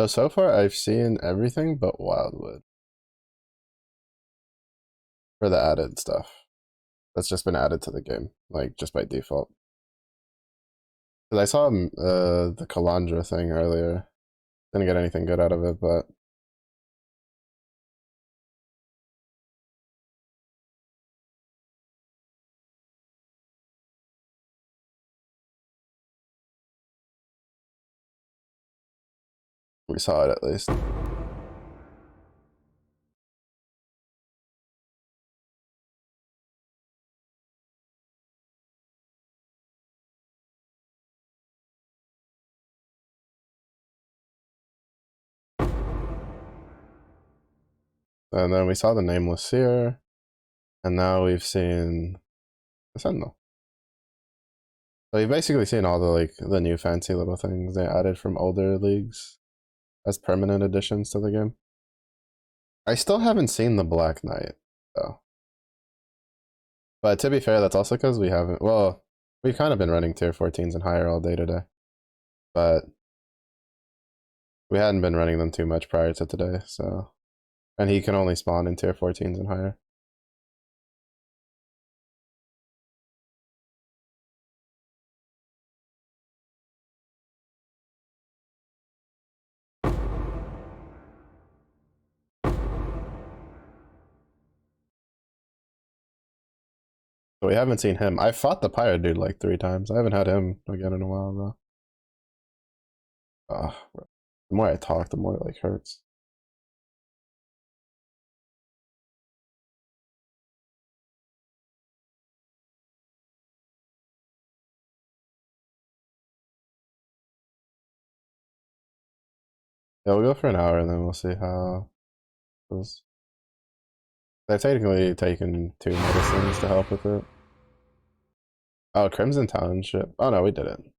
So far I've seen everything but Wildwood for the added stuff. That's just been added to the game, like just by default. Because I saw the Kalandra thing earlier. Didn't get anything good out of it, but we saw it at least. And then we saw the Nameless Seer, and now we've seen the Sentinel. So you've basically seen all the new fancy little things they added from older leagues as permanent additions to the game. I still haven't seen the Black Knight though. But to be fair, that's also because we haven't. Well, we've kind of been running tier 14s and higher all day today, but we hadn't been running them too much prior to today. So, and he can only spawn in tier 14s and higher. So we haven't seen him. I fought the pirate dude like 3 times. I haven't had him again in a while though. The more I talk, the more it like hurts. Yeah, we'll go for an hour and then we'll see how it goes. They've technically taken 2 medicines to help with it. Oh, Crimson Township. Oh no, we didn't.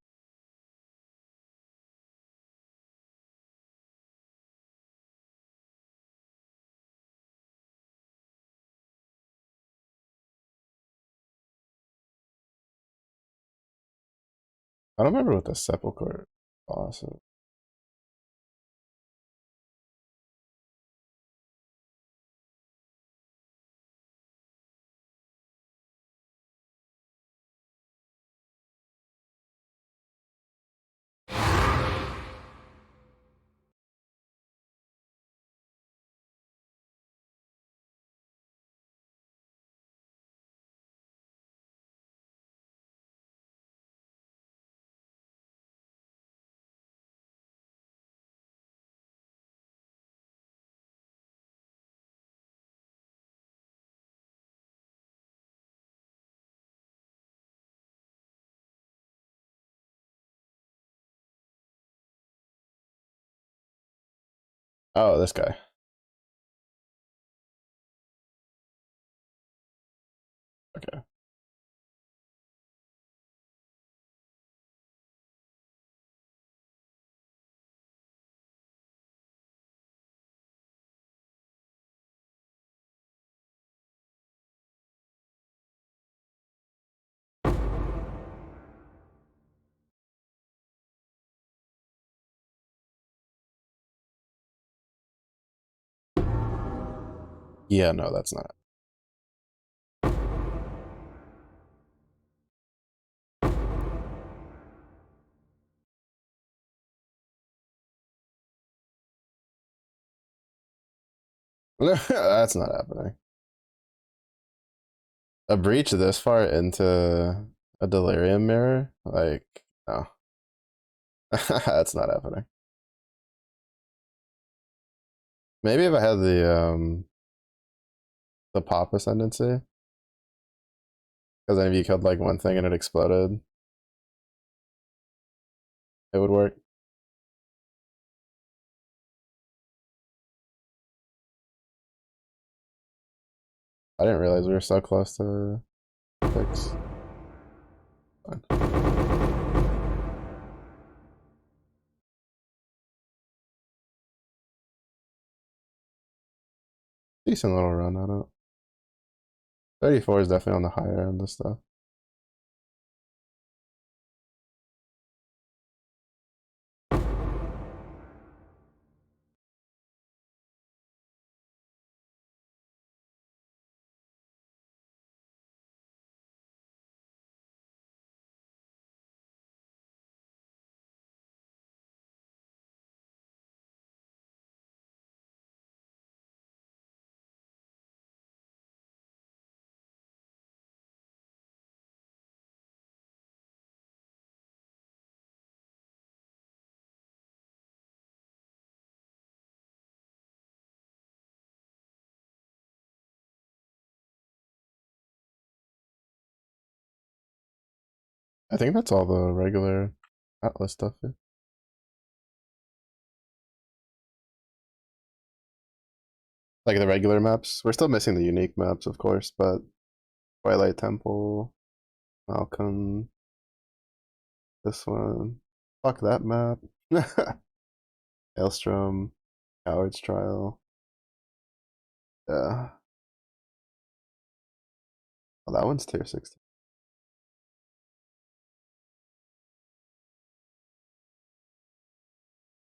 I don't remember what the Sepulchre boss is. Oh, this guy. Okay. Yeah, no, that's not. That's not happening. A breach this far into a delirium mirror? Like, no. That's not happening. Maybe if I had the pop ascendancy. Because then if you killed like one thing and it exploded, it would work. I didn't realize we were so close to 6. Fine. Decent little run on it. 34 is definitely on the higher end of stuff. I think that's all the regular Atlas stuff. Yeah. Like the regular maps. We're still missing the unique maps, of course, but Twilight Temple, Malcolm, this one. Fuck that map. Maelstrom, Coward's Trial. Yeah. Oh, that one's tier 16.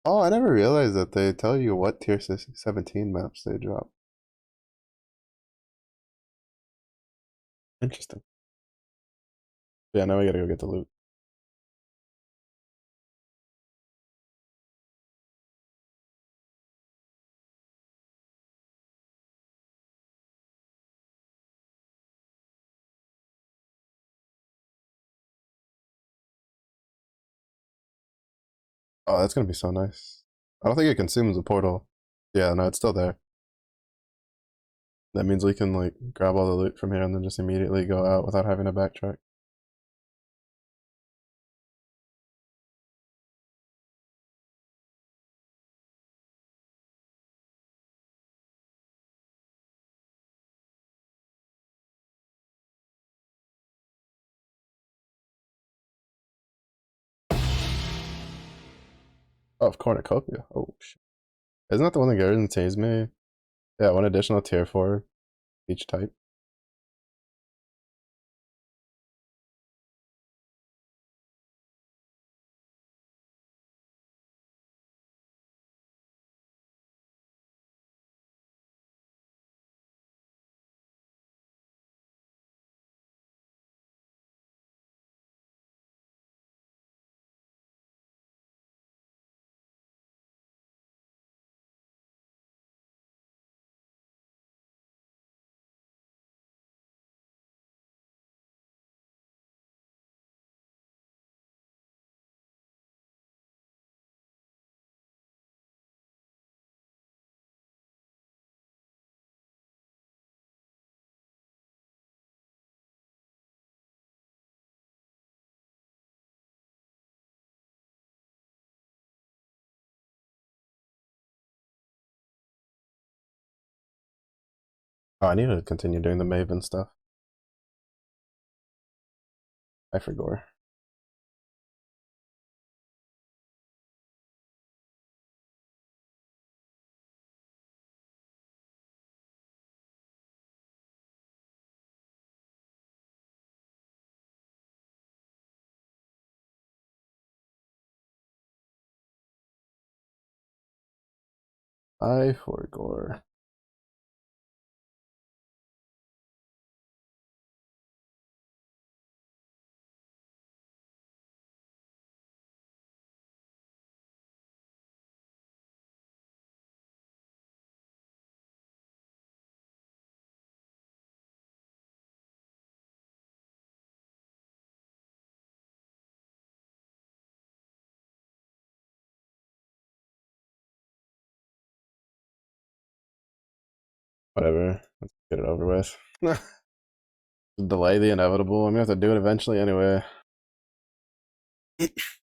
Oh, I never realized that they tell you what tier 17 maps they drop. Interesting. Yeah, now we gotta go get the loot. Oh, that's gonna be so nice. I don't think it consumes the portal. Yeah, no, it's still there. That means we can like grab all the loot from here and then just immediately go out without having to backtrack. Oh, of Cornucopia. Oh shit. Isn't that the one that guarantees me? Yeah, one additional tier 4 each type. Oh, I need to continue doing the Maven stuff. I forgot. I forgot. Whatever. Let's get it over with. Delay the inevitable. I'm gonna have to do it eventually anyway.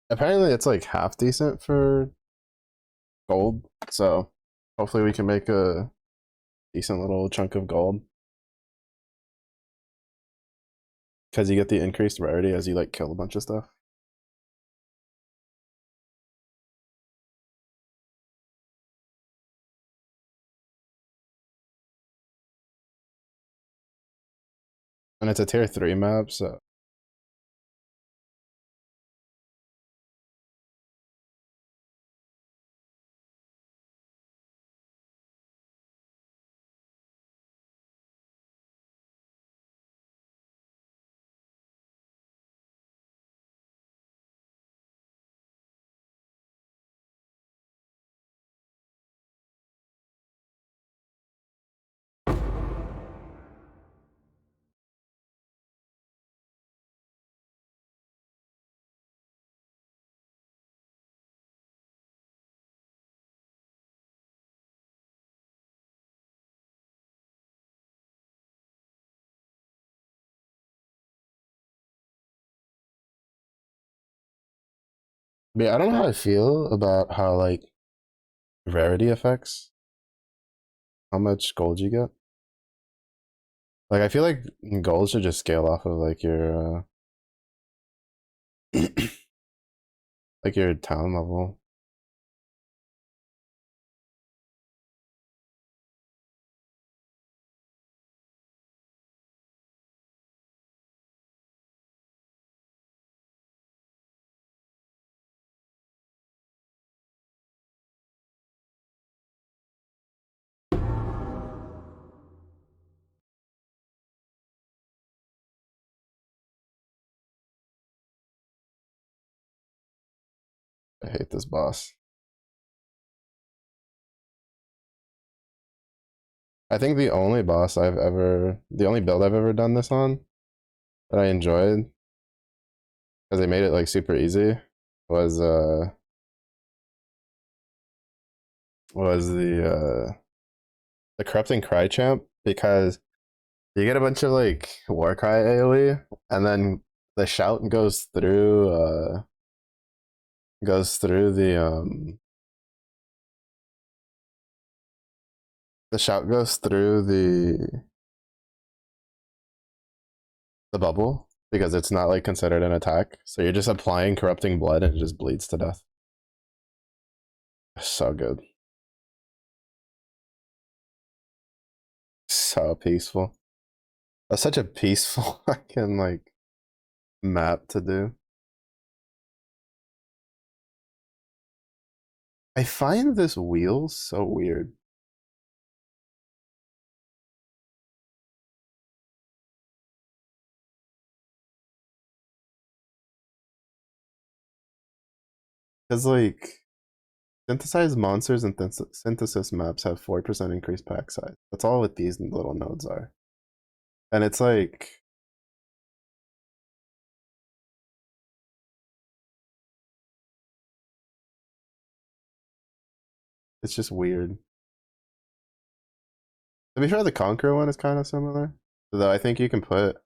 Apparently, it's like half decent for gold, so hopefully we can make a decent little chunk of gold. Because you get the increased rarity as you like kill a bunch of stuff. And it's a tier 3 map, so But yeah, I don't know how I feel about how like rarity affects how much gold you get. Like I feel like gold should just scale off of like your like your town level. I hate this boss. I think the only build I've ever done this on that I enjoyed because they made it like super easy was the corrupting cry champ because you get a bunch of like war cry AoE and then the shout goes through the shout goes through the bubble because it's not like considered an attack. So you're just applying corrupting blood and it just bleeds to death. So good. So peaceful. That's such a peaceful fucking like map to do. I find this wheel so weird. Because like synthesized monsters and synthesis maps have 4% increased pack size. That's all what these little nodes are. And it's like it's just weird. To be fair, the Conqueror one is kind of similar. Though I think you can put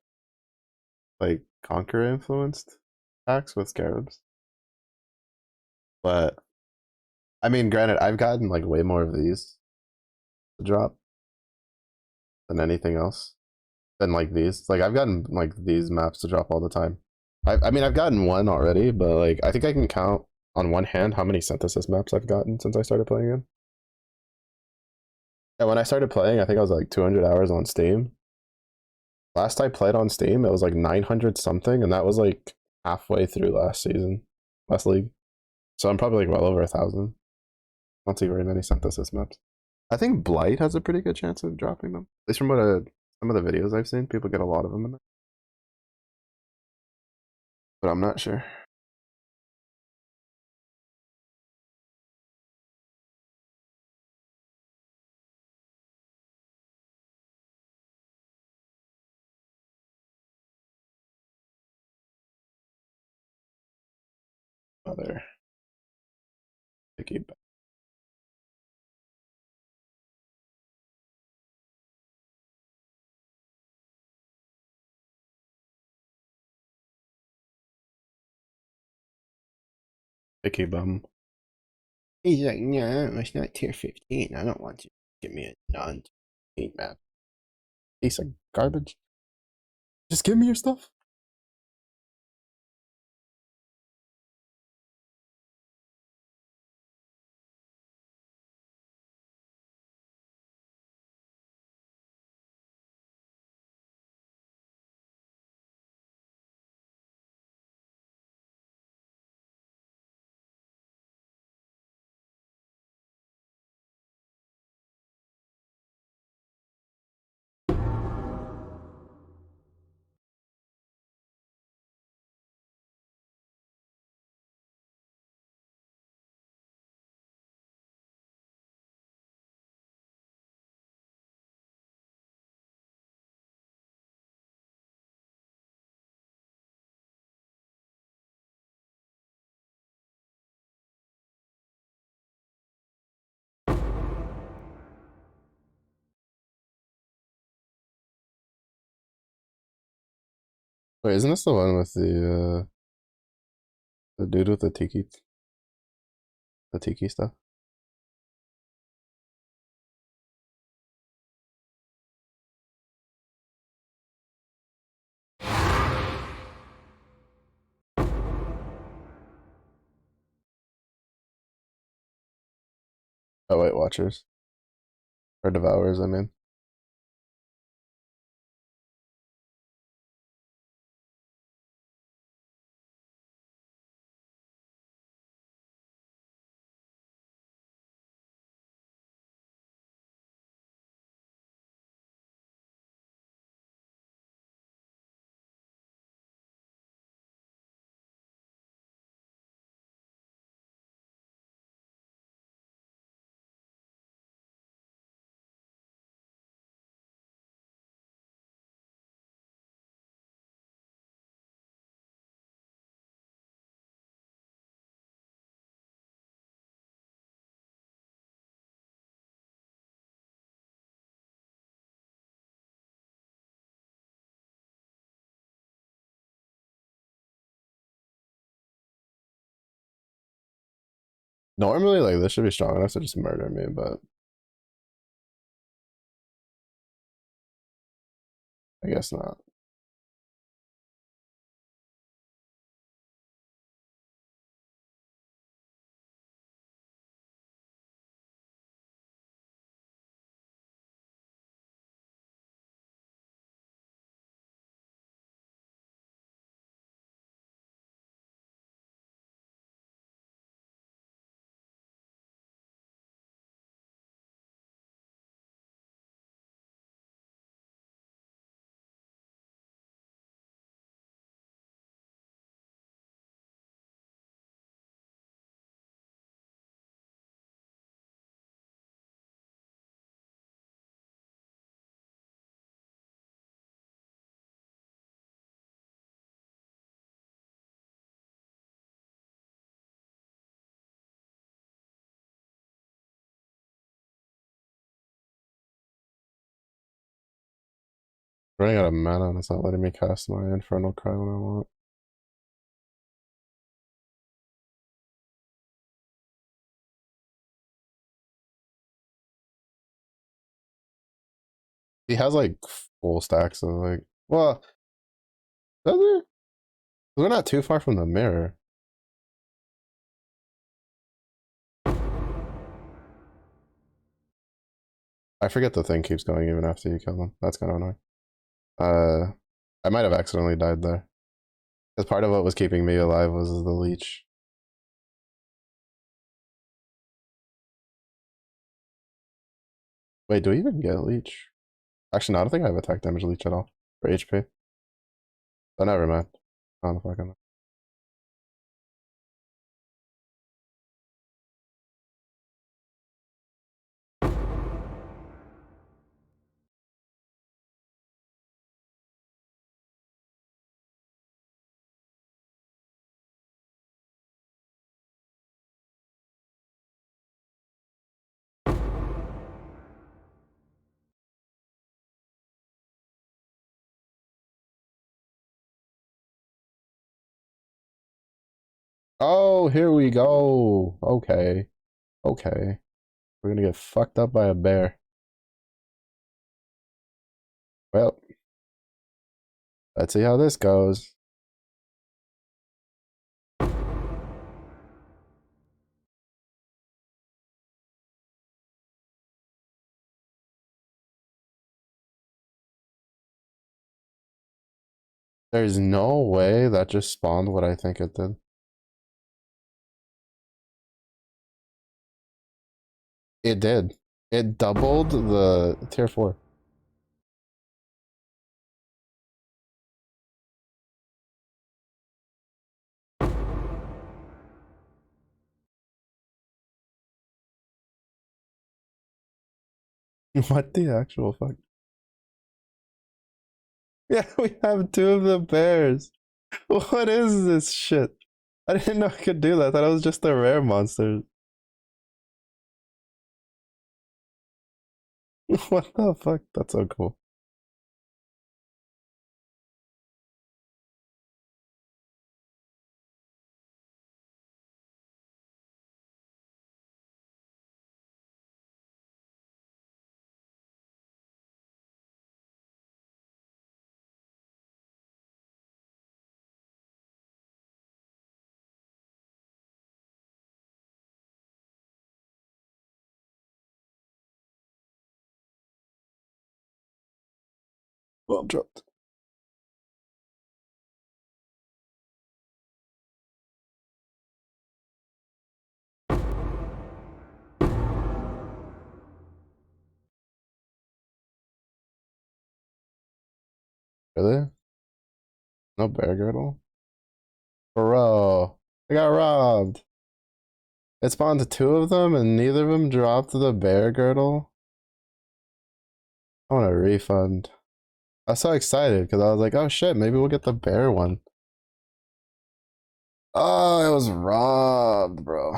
like Conqueror influenced packs with scarabs. But I mean, granted, I've gotten like way more of these to drop than anything else. Than like these. Like I've gotten like these maps to drop all the time. I mean, I've gotten one already, but like I think I can count on one hand how many synthesis maps I've gotten since I started playing it. Yeah, when I started playing, I think I was like 200 hours on Steam. Last I played on Steam, it was like 900 something, and that was like halfway through last season, last league. So I'm probably like well over 1,000. I don't see very many synthesis maps. I think Blight has a pretty good chance of dropping them. At least from some of the videos I've seen, people get a lot of them in there. But I'm not sure. Other picky picky bum. He's like, no, it's not tier 15. I don't want you to give me a non-15 map. Piece of garbage. Just give me your stuff. Wait, isn't this the one with the dude with the tiki? the tiki stuff. Oh, Weight Watchers. Or Devourers, I mean. Normally, like, this should be strong enough to just murder me, but I guess not. Running out of mana and it's not letting me cast my Infernal Cry when I want. He has like full stacks of like, well, does he? We're not too far from the mirror. I forget the thing keeps going even after you kill them. That's kind of annoying. Uh, I might have accidentally died there. Because part of what was keeping me alive was the leech. Wait, do we even get leech? Actually, no, I don't think I have attack damage leech at all for HP. Oh, never mind. I don't fucking know. Oh, here we go. Okay. Okay. We're gonna get fucked up by a bear. Well, let's see how this goes. There's no way that just spawned what I think it did. It did. It doubled the tier 4. What the actual fuck? Yeah, we have two of the bears. What is this shit? I didn't know I could do that. I thought it was just the rare monsters. What the fuck? That's so cool. Bomb dropped. Really? No bear girdle? Bro, I got robbed. It spawned two of them and neither of them dropped the bear girdle. I want a refund. I was so excited because I was like, oh shit, maybe we'll get the bear one. Oh, it was robbed, bro.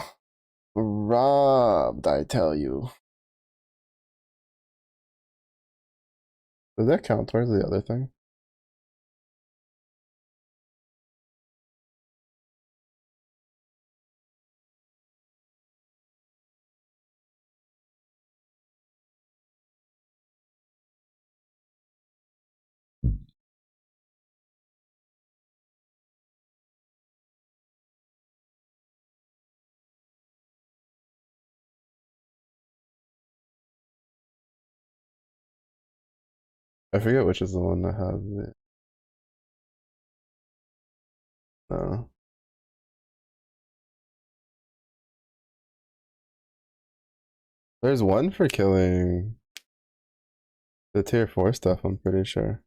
Robbed, I tell you. Does that count towards the other thing? I forget which is the one that has it. No. There's one for killing the tier 4 stuff, I'm pretty sure.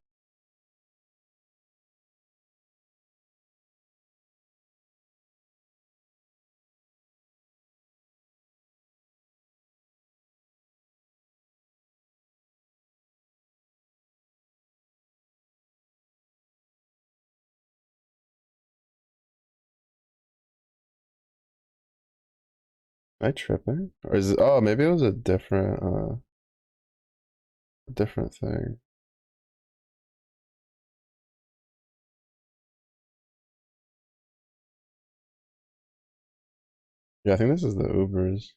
Am I tripping? Or is it, oh, maybe it was a different thing. Yeah, I think this is the Ubers.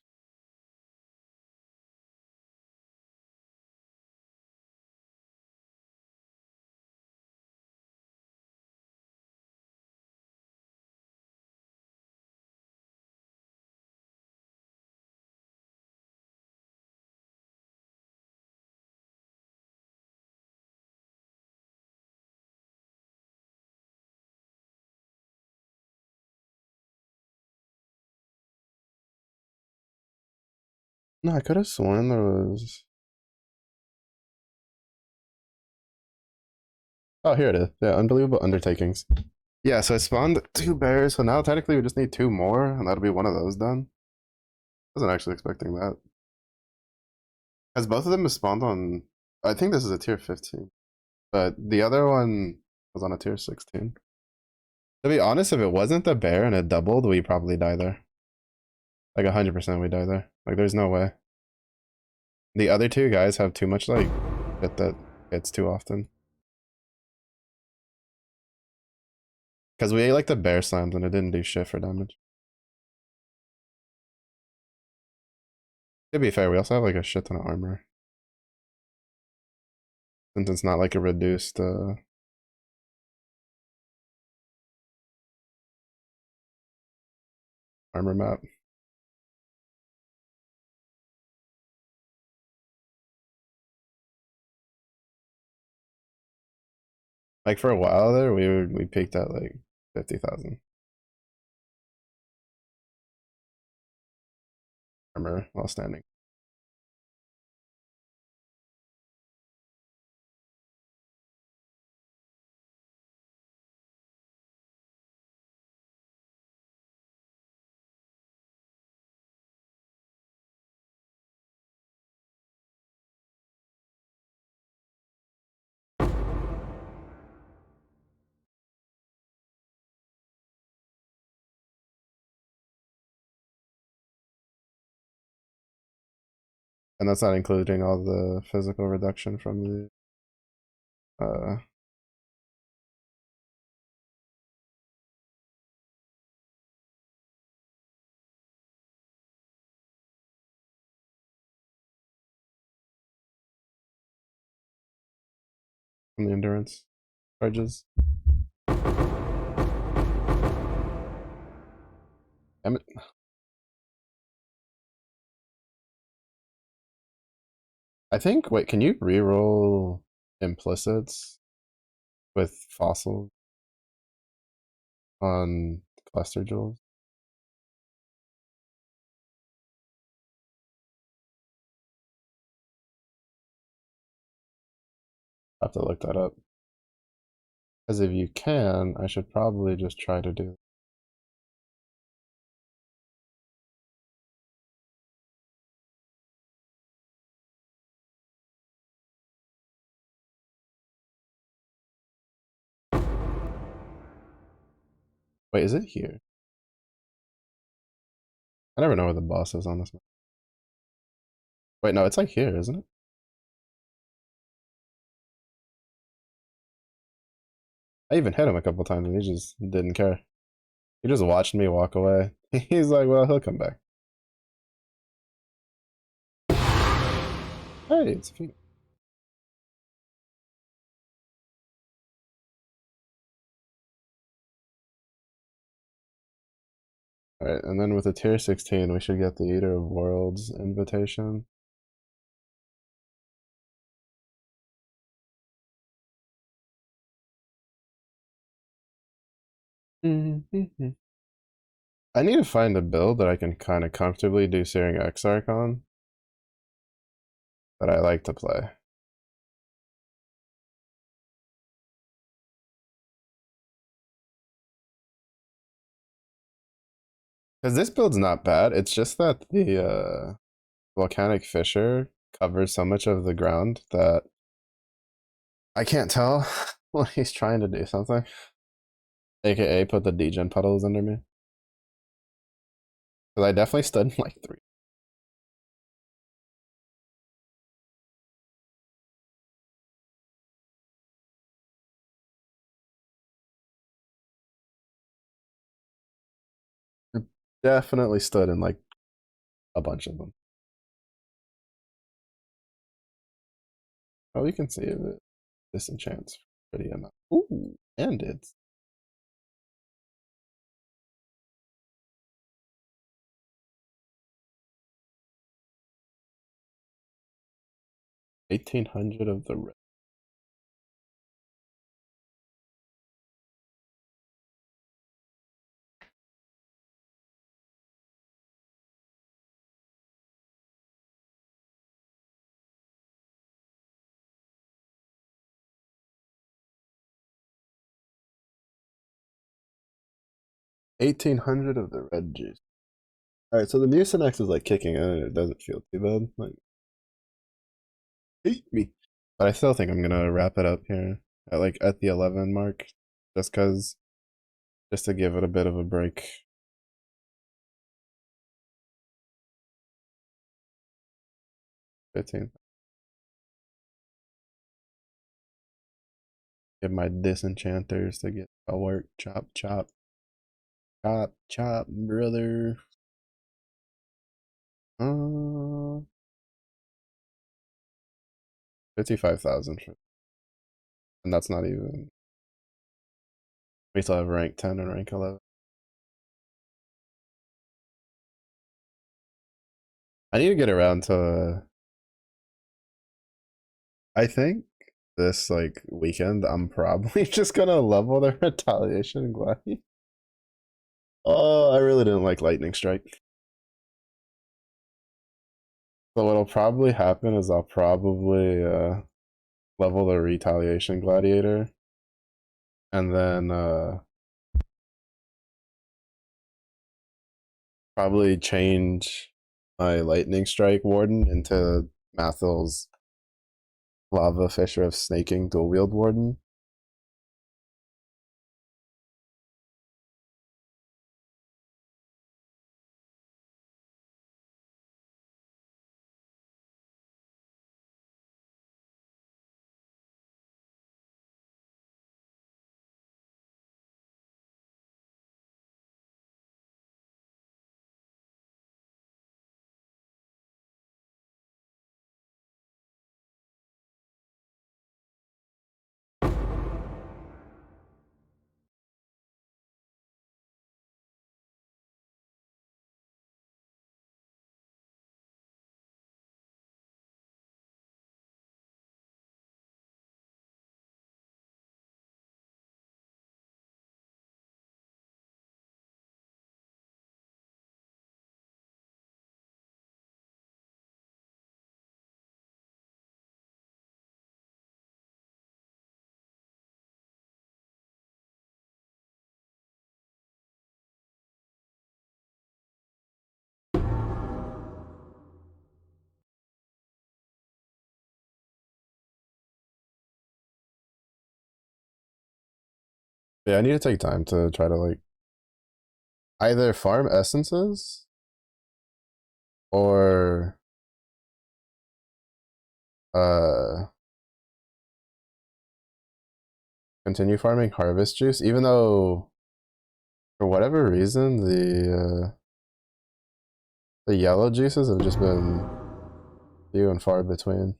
No, I could have sworn there was. Oh, here it is. Yeah, unbelievable undertakings. Yeah, so I spawned two bears, so now technically we just need two more, and that'll be one of those done. Wasn't actually expecting that. As both of them have spawned on, I think this is a tier 15, but the other one was on a tier 16. To be honest, if it wasn't the bear and it doubled, we probably die there. Like 100% we die there. Like there's no way. The other two guys have too much like shit that hits too often. Because we ate like the bear slams and it didn't do shit for damage. To be fair, we also have like a shit ton of armor. Since it's not like a reduced armor map. Like for a while there, we peaked at like 50,000 armor while standing. And that's not including all the physical reduction from the endurance charges. Damn it. I think, wait, can you reroll implicits with fossils on cluster jewels. I have to look that up. Because if you can, I should probably just try to do. Wait, is it here? I never know where the boss is on this map. Wait, no, it's like here, isn't it? I even hit him a couple times and he just didn't care. He just watched me walk away. He's like, well, he'll come back. Hey, it's Phoenix. Alright, and then with a tier 16, we should get the Eater of Worlds invitation. I need to find a build that I can kind of comfortably do Searing Exarch on that I like to play. Because this build's not bad, it's just that the Volcanic Fissure covers so much of the ground that I can't tell when he's trying to do something. AKA put the degen puddles under me. Because I definitely stood in like 3. Definitely stood in like a bunch of them. Oh, you can see if it disenchants pretty enough. Ooh, and it's 1800 of the red. $1,800 of the red juice. Alright, so the Mucinex is like kicking in and it doesn't feel too bad. Like, hate me. But I still think I'm gonna wrap it up here at the 11 mark. Just to give it a bit of a break. 15. Get my disenchanters to get a work. Chop, chop. Chop, chop, brother. 55,000. And that's not even. We still have rank 10 and rank 11. I need to get around to. I think this like weekend, I'm probably just gonna level the retaliation glide. Oh, I really didn't like lightning strike. So what'll probably happen is I'll probably level the retaliation gladiator, and then probably change my lightning strike warden into Mathil's lava fisher of snaking dual wield warden. Yeah, I need to take time to try to like either farm essences or uh continue farming harvest juice, even though for whatever reason the yellow juices have just been few and far between.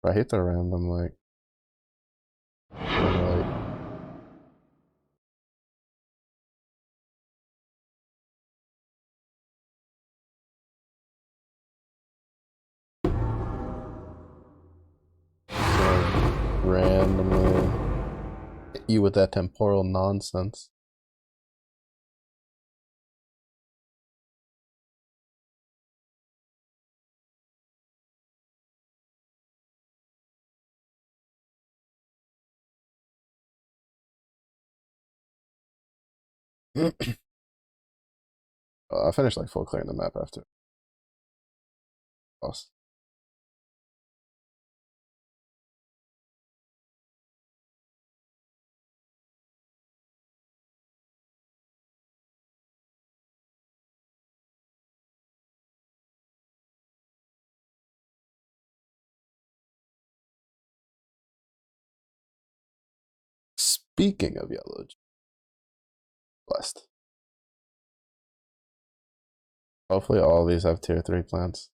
I hate the random like randomly hit you with that temporal nonsense. I finished like full clearing the map after boss. Speaking of yellow, blessed. Hopefully all these have tier 3 plants.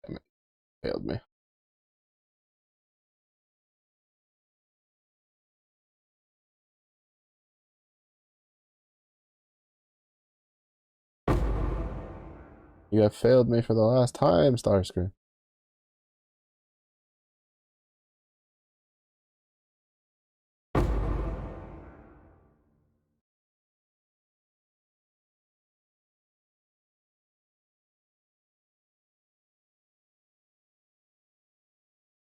Damn it, failed me. You have failed me for the last time, Starscream.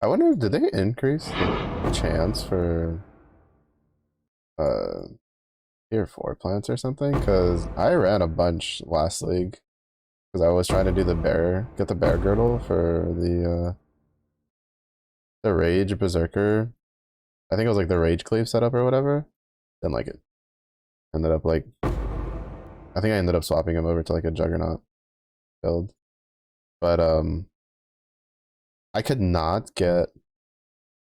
I wonder, did they increase the chance for uh tier 4 plants or something? Because I ran a bunch last league because I was trying to do get the bear girdle for the rage berserker. I think it was like the rage cleave setup or whatever. Didn't like it. Ended up like I think I ended up swapping him over to like a juggernaut build. But I could not get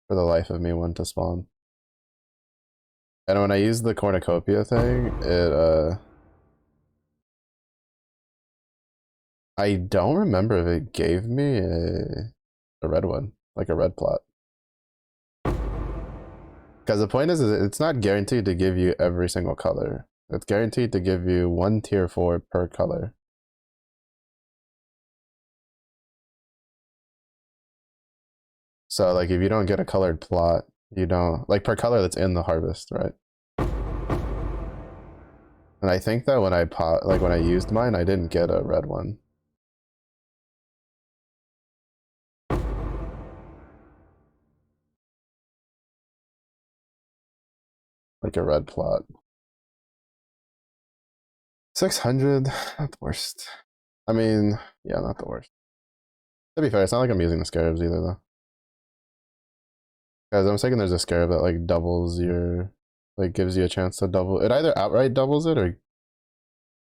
for the life of me one to spawn. And when I used the cornucopia thing, I don't remember if it gave me a red one, like a red plot. Because the point is it's not guaranteed to give you every single color. It's guaranteed to give you one tier 4 per color. So like if you don't get a colored plot, you don't like per color that's in the harvest, right? And I think that when when I used mine, I didn't get a red one. Like a red plot. 600, not the worst. I mean, yeah, not the worst. To be fair, it's not like I'm using the scarabs either though. Guys, I'm thinking there's a scarab that like doubles your, like gives you a chance to double. It either outright doubles it or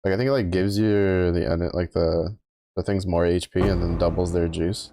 like I think it like gives you the end like the things more HP and then doubles their juice.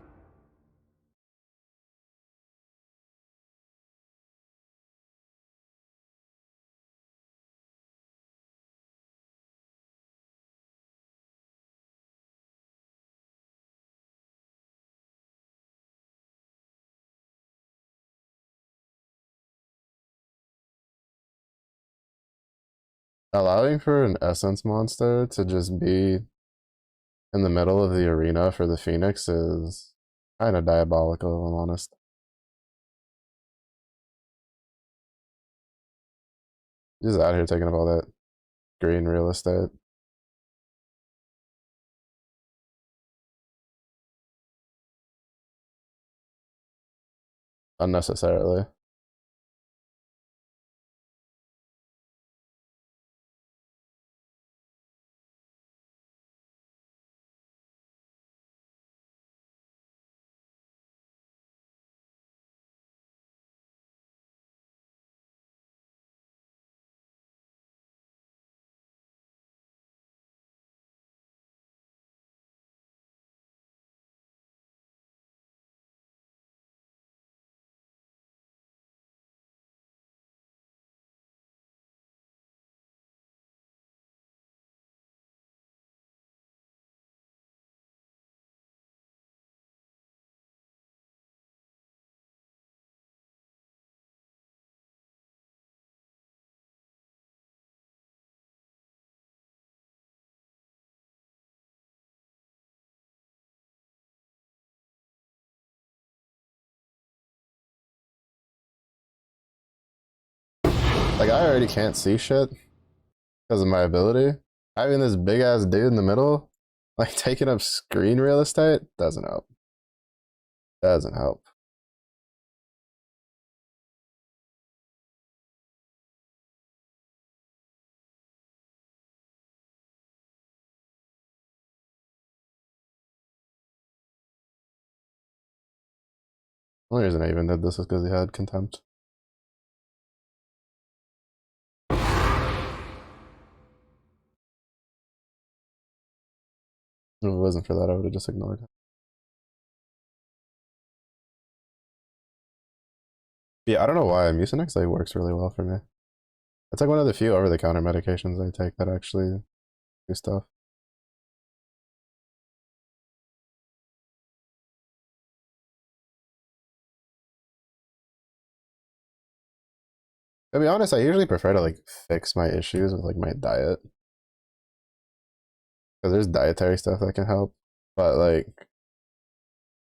Allowing for an essence monster to just be in the middle of the arena for the Phoenix is kind of diabolical, if I'm honest. Just out here taking up all that green real estate. unnecessarily. Like I already can't see shit because of my ability. Having this big ass dude in the middle, like taking up screen real estate, doesn't help. Doesn't help. The only reason I even did this is because he had contempt. If it wasn't for that, I would have just ignored it. Yeah, I don't know why Mucinex like works really well for me. It's like one of the few over-the-counter medications I take that actually do stuff. To be honest, I usually prefer to like fix my issues with like my diet because there's dietary stuff that can help. But like,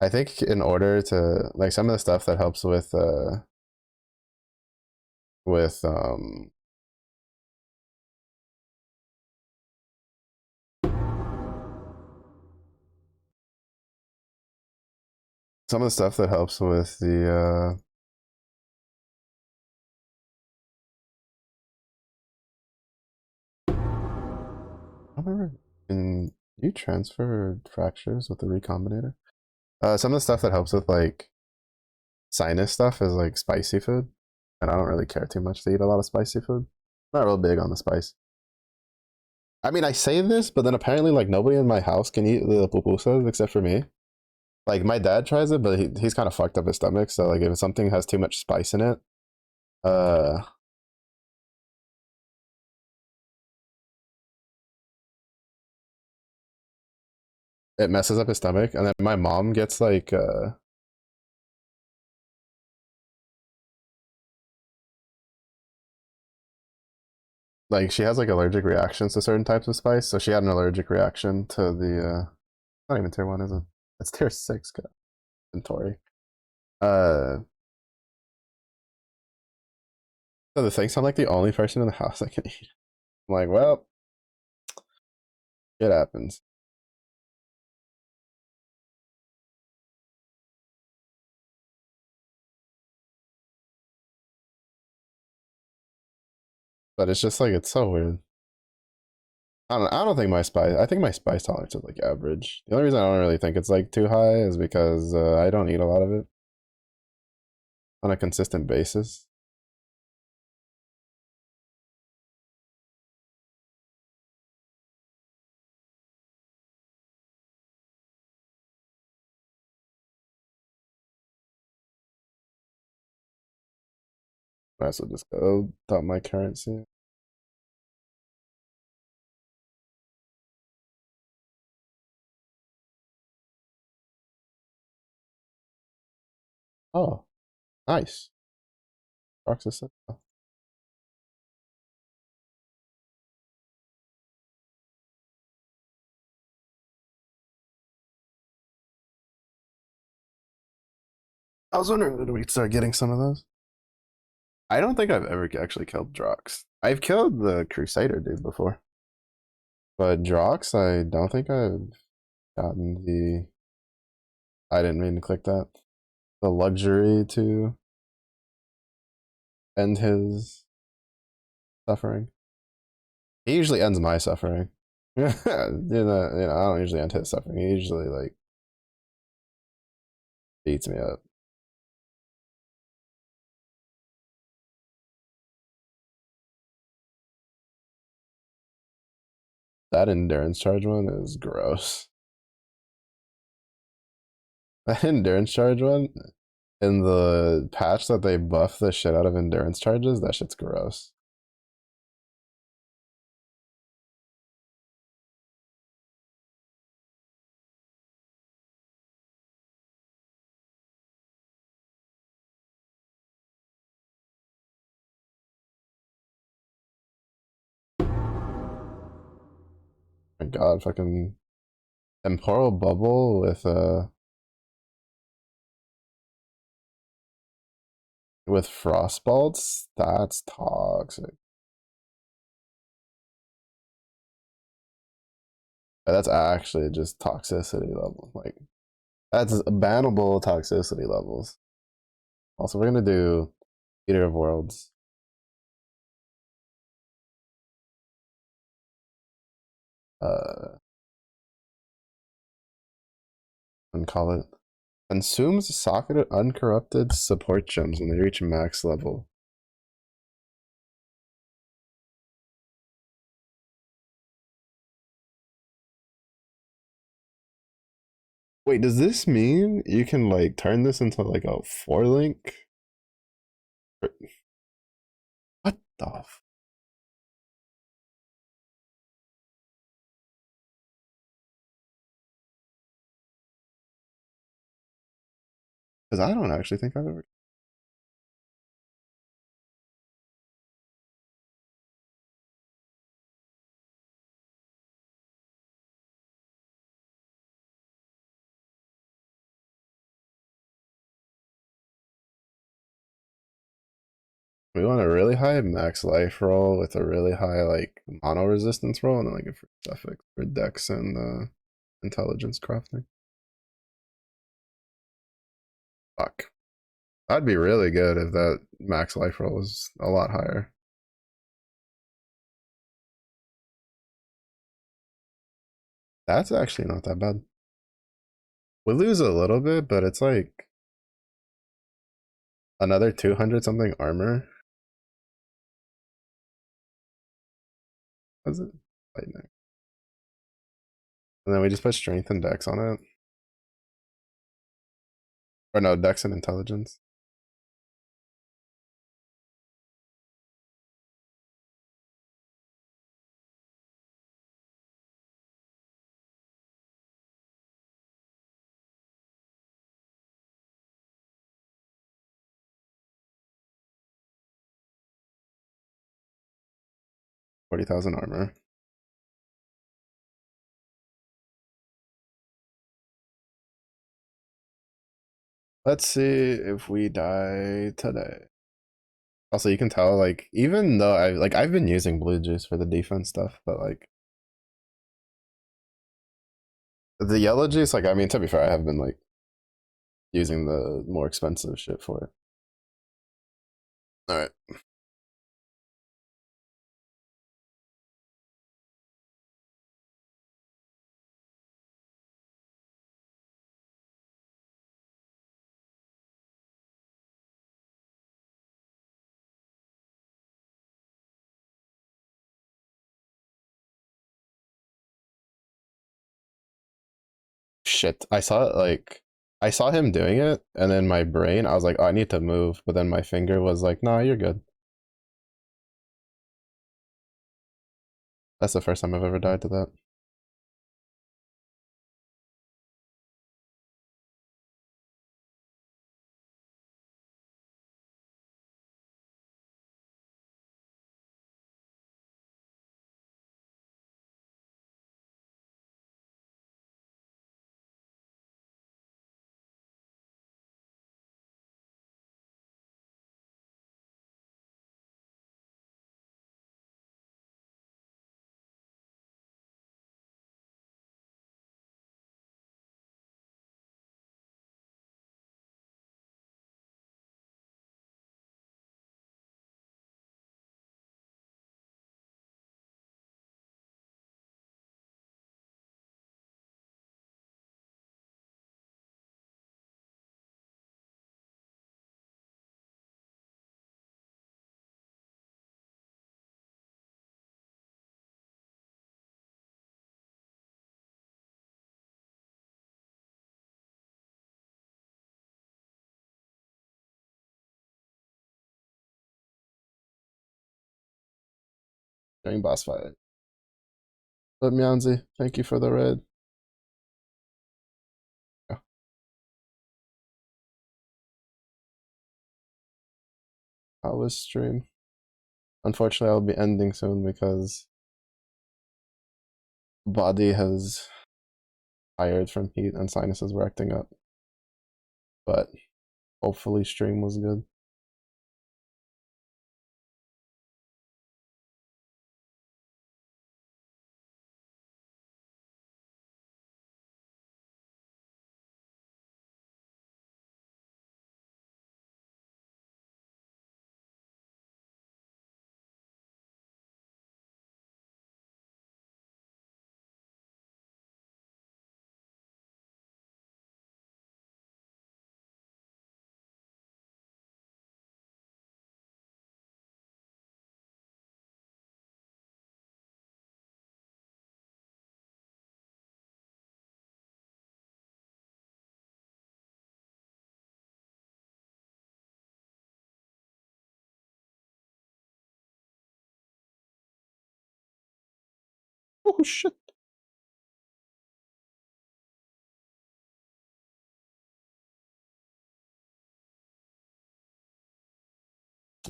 I think in order to like some of the stuff that helps with some of the stuff that helps with the I don't remember. Can you transfer fractures with the recombinator? Some of the stuff that helps with like sinus stuff is like spicy food, and I don't really care too much to eat a lot of spicy food. I'm not real big on the spice. I mean, I say this, but then apparently like nobody in my house can eat the pupusas except for me. Like my dad tries it, but he's kind of fucked up his stomach. So like if something has too much spice in it, uh, it messes up his stomach. And then my mom gets like she has like allergic reactions to certain types of spice. So she had an allergic reaction to the not even tier 1, is it? It's tier 6 inventory. Uh, so the things I'm like the only person in the house that can eat. I'm like, well, it happens. But it's just like it's so weird. I don't think my spice. I think my spice tolerance is like average. The only reason I don't really think it's like too high is because I don't eat a lot of it on a consistent basis. I also just go top my currency. Oh, nice. Roxas. I was wondering when we start getting some of those. I don't think I've ever actually killed Drox. I've killed the Crusader dude before, but Drox, I don't think I've gotten the. I didn't mean to click that. The luxury to end his suffering. He usually ends my suffering. I don't usually end his suffering. He usually like beats me up. That endurance charge one is gross. That endurance charge one in the patch that they buff the shit out of endurance charges, that shit's gross. My god, fucking temporal bubble with frost bolts, that's toxic. That's actually just toxicity level. Like that's bannable toxicity levels. Also, we're gonna do Eater of Worlds. And call it consumes socketed uncorrupted support gems when they reach max level. Wait, does this mean you can like turn this into like a 4-link? What the? Because I don't actually think I've ever. We want a really high max life roll with a really high like mono resistance roll, and then like a free suffix for dex and intelligence crafting. Fuck. That'd be really good if that max life roll was a lot higher. That's actually not that bad. We lose a little bit, but it's like another 200 something armor. Was it? Lightning. And then we just put strength and dex on it. Or no, dex and intelligence. Forty thousand armor. Let's see if we die today. Also, you can tell, like, even though I've been using blue juice for the defense stuff, but like the yellow juice, like I mean, to be fair, I have been like using the more expensive shit for it. All right. Shit, I saw him doing it, and then my brain, I was like, oh, I need to move, but then my finger was like, nah, you're good. That's the first time I've ever died to that. during boss fight. But Myanzi, thank you for the raid. Yeah. How was stream? Unfortunately, I'll be ending soon because body has tired from heat and sinuses were acting up. But hopefully stream was good. Oh shit.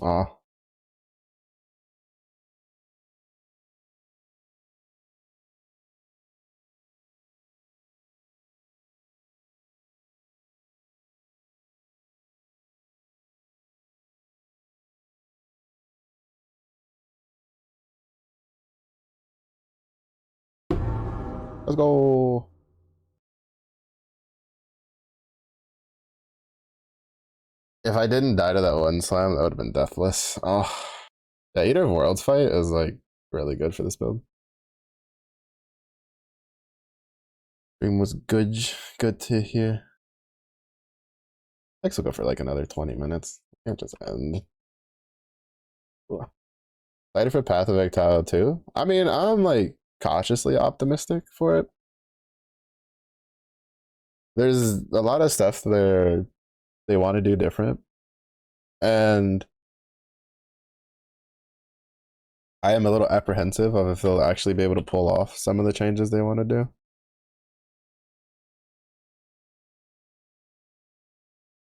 Ah. Let's go. If I didn't die to that one slam, that would have been deathless. Oh. The Eater of Worlds fight is like really good for this build. Stream was good to hear. Next we'll go for like another 20 minutes. Can't just end. Excited for Path of Exile too. I mean, I'm like cautiously optimistic for it. There's a lot of stuff they want to do different, and I am a little apprehensive of if they'll actually be able to pull off some of the changes they want to do.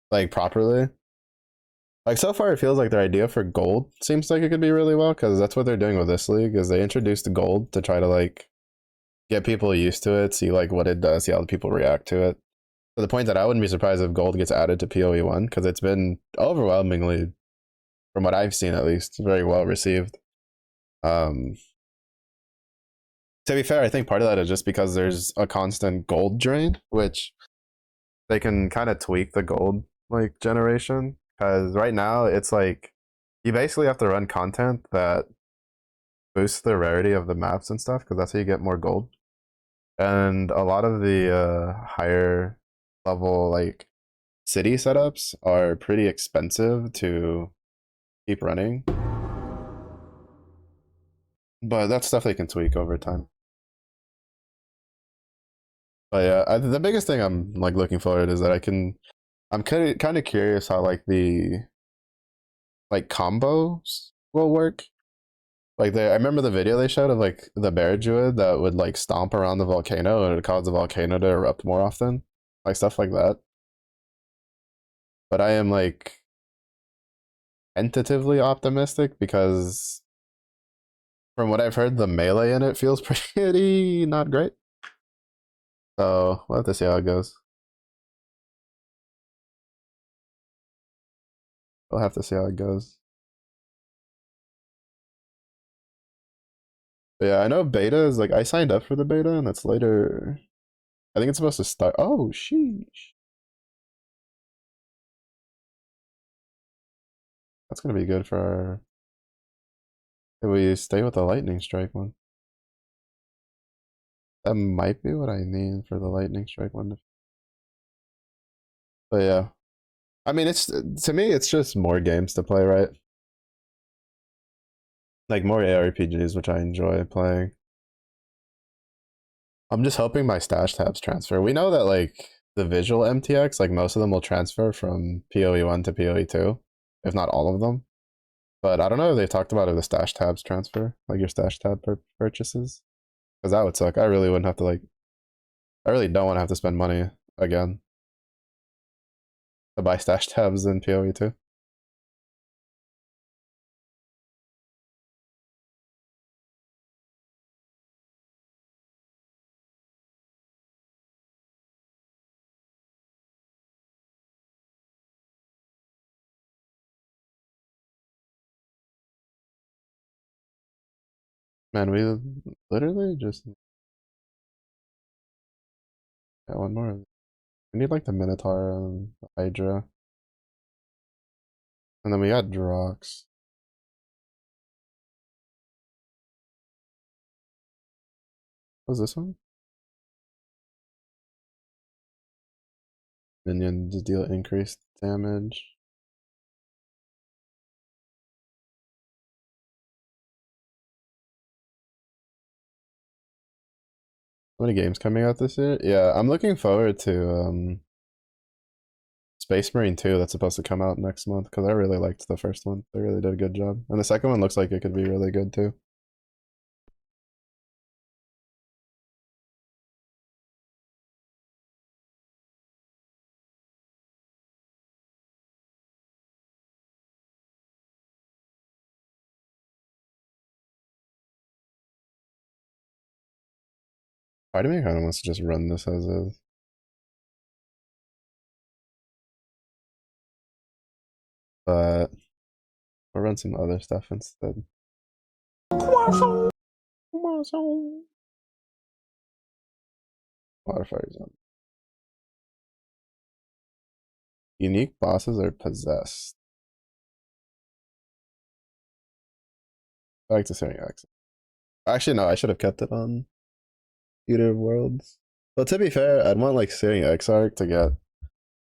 Like properly. Like so far, it feels like their idea for gold seems like it could be really well because that's what they're doing with this league. Is they introduced gold to try to like get people used to it, see like what it does, see how the people react to it. To the point that I wouldn't be surprised if gold gets added to PoE 1 because it's been overwhelmingly, from what I've seen at least, very well received. To be fair, I think part of that is just because there's a constant gold drain, which they can kind of tweak the gold like generation. Because right now it's like you basically have to run content that boosts the rarity of the maps and stuff, because that's how you get more gold. And a lot of the higher level like city setups are pretty expensive to keep running, but that's stuff they can tweak over time. But yeah, the biggest thing I'm like looking forward is that I'm kind of curious how like the like combos will work. Like I remember the video they showed of like the bear druid that would like stomp around the volcano and it would cause the volcano to erupt more often, like stuff like that. But I am like tentatively optimistic because from what I've heard, the melee in it feels pretty not great. So we'll have to see how it goes. We'll have to see how it goes. But yeah, I know beta is like I signed up for the beta and it's later. I think it's supposed to start. Oh, sheesh. That's gonna be good for our. If we stay with the lightning strike one. That might be what I mean for the lightning strike one. But yeah, I mean, it's to me, it's just more games to play, right? Like more ARPGs, which I enjoy playing. I'm just hoping my stash tabs transfer. We know that like the visual MTX, like most of them will transfer from PoE 1 to PoE 2, if not all of them. But I don't know if they talked about if the stash tabs transfer, like your stash tab purchases, because that would suck. I really wouldn't have to like. I really don't want to have to spend money again to buy stash tabs in PoE too. Man, we literally just got one more. We need like the Minotaur and the Hydra. And then we got Drox. What's this one? Minions deal increased damage. How many games coming out this year? Yeah, I'm looking forward to Space Marine 2 that's supposed to come out next month because I really liked the first one. They really did a good job. And the second one looks like it could be really good too. Part of me kind of wants to just run this as is. But we'll run some other stuff instead. Modifiers on. Unique bosses are possessed. Back to Searing X. Actually, no, I should have kept it on Eater of Worlds. But to be fair, I'd want like Searing Exarch to get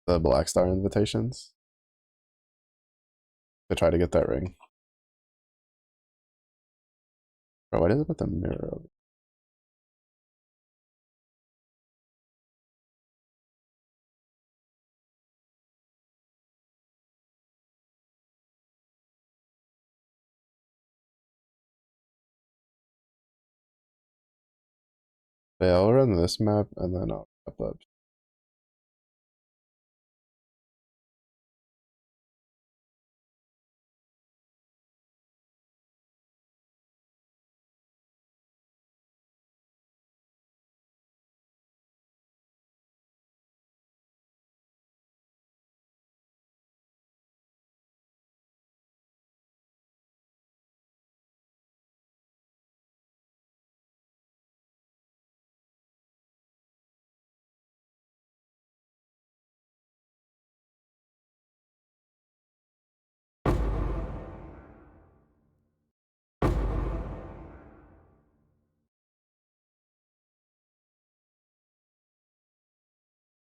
the Black Star invitations to try to get that ring. Bro, what is it with the mirror? Yeah, I'll run this map and then I'll wrap up.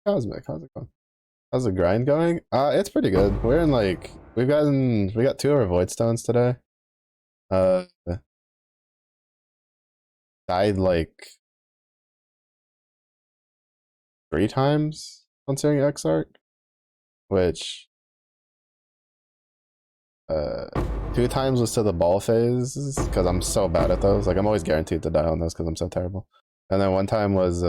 Cosmic, how's it going? How's the grind going? It's pretty good. We're in like we got 2 of our void stones today. Uh Died like 3 times on Searing Exarch, which 2 times was to the ball phase because I'm so bad at those. Like I'm always guaranteed to die on those because I'm so terrible. And then one time was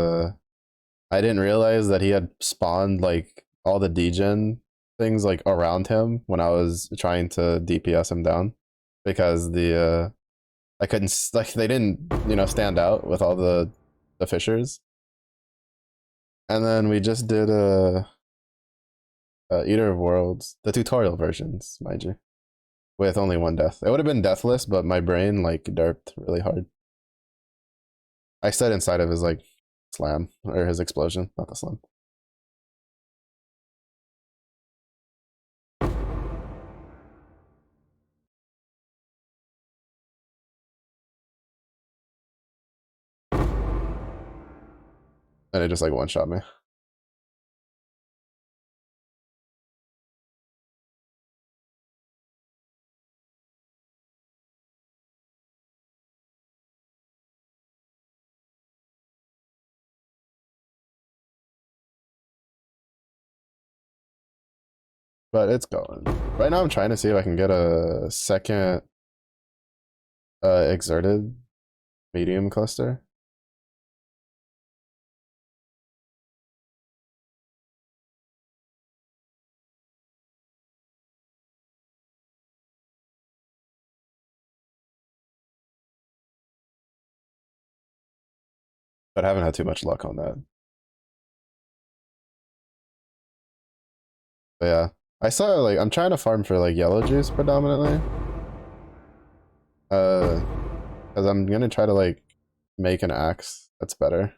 I didn't realize that he had spawned like all the degen things like around him when I was trying to DPS him down because I couldn't like they didn't stand out with all the fissures. And then we just did Eater of Worlds, the tutorial versions, mind you, with only 1 death. It would have been deathless, but my brain like derped really hard. I stood inside of his like slam or his explosion, not the slam. And it just like one shot me. but it's going. Right now I'm trying to see if I can get a second exerted medium cluster. But I haven't had too much luck on that. But yeah. I saw like I'm trying to farm for like yellow juice predominantly. Because I'm gonna try to like make an axe that's better.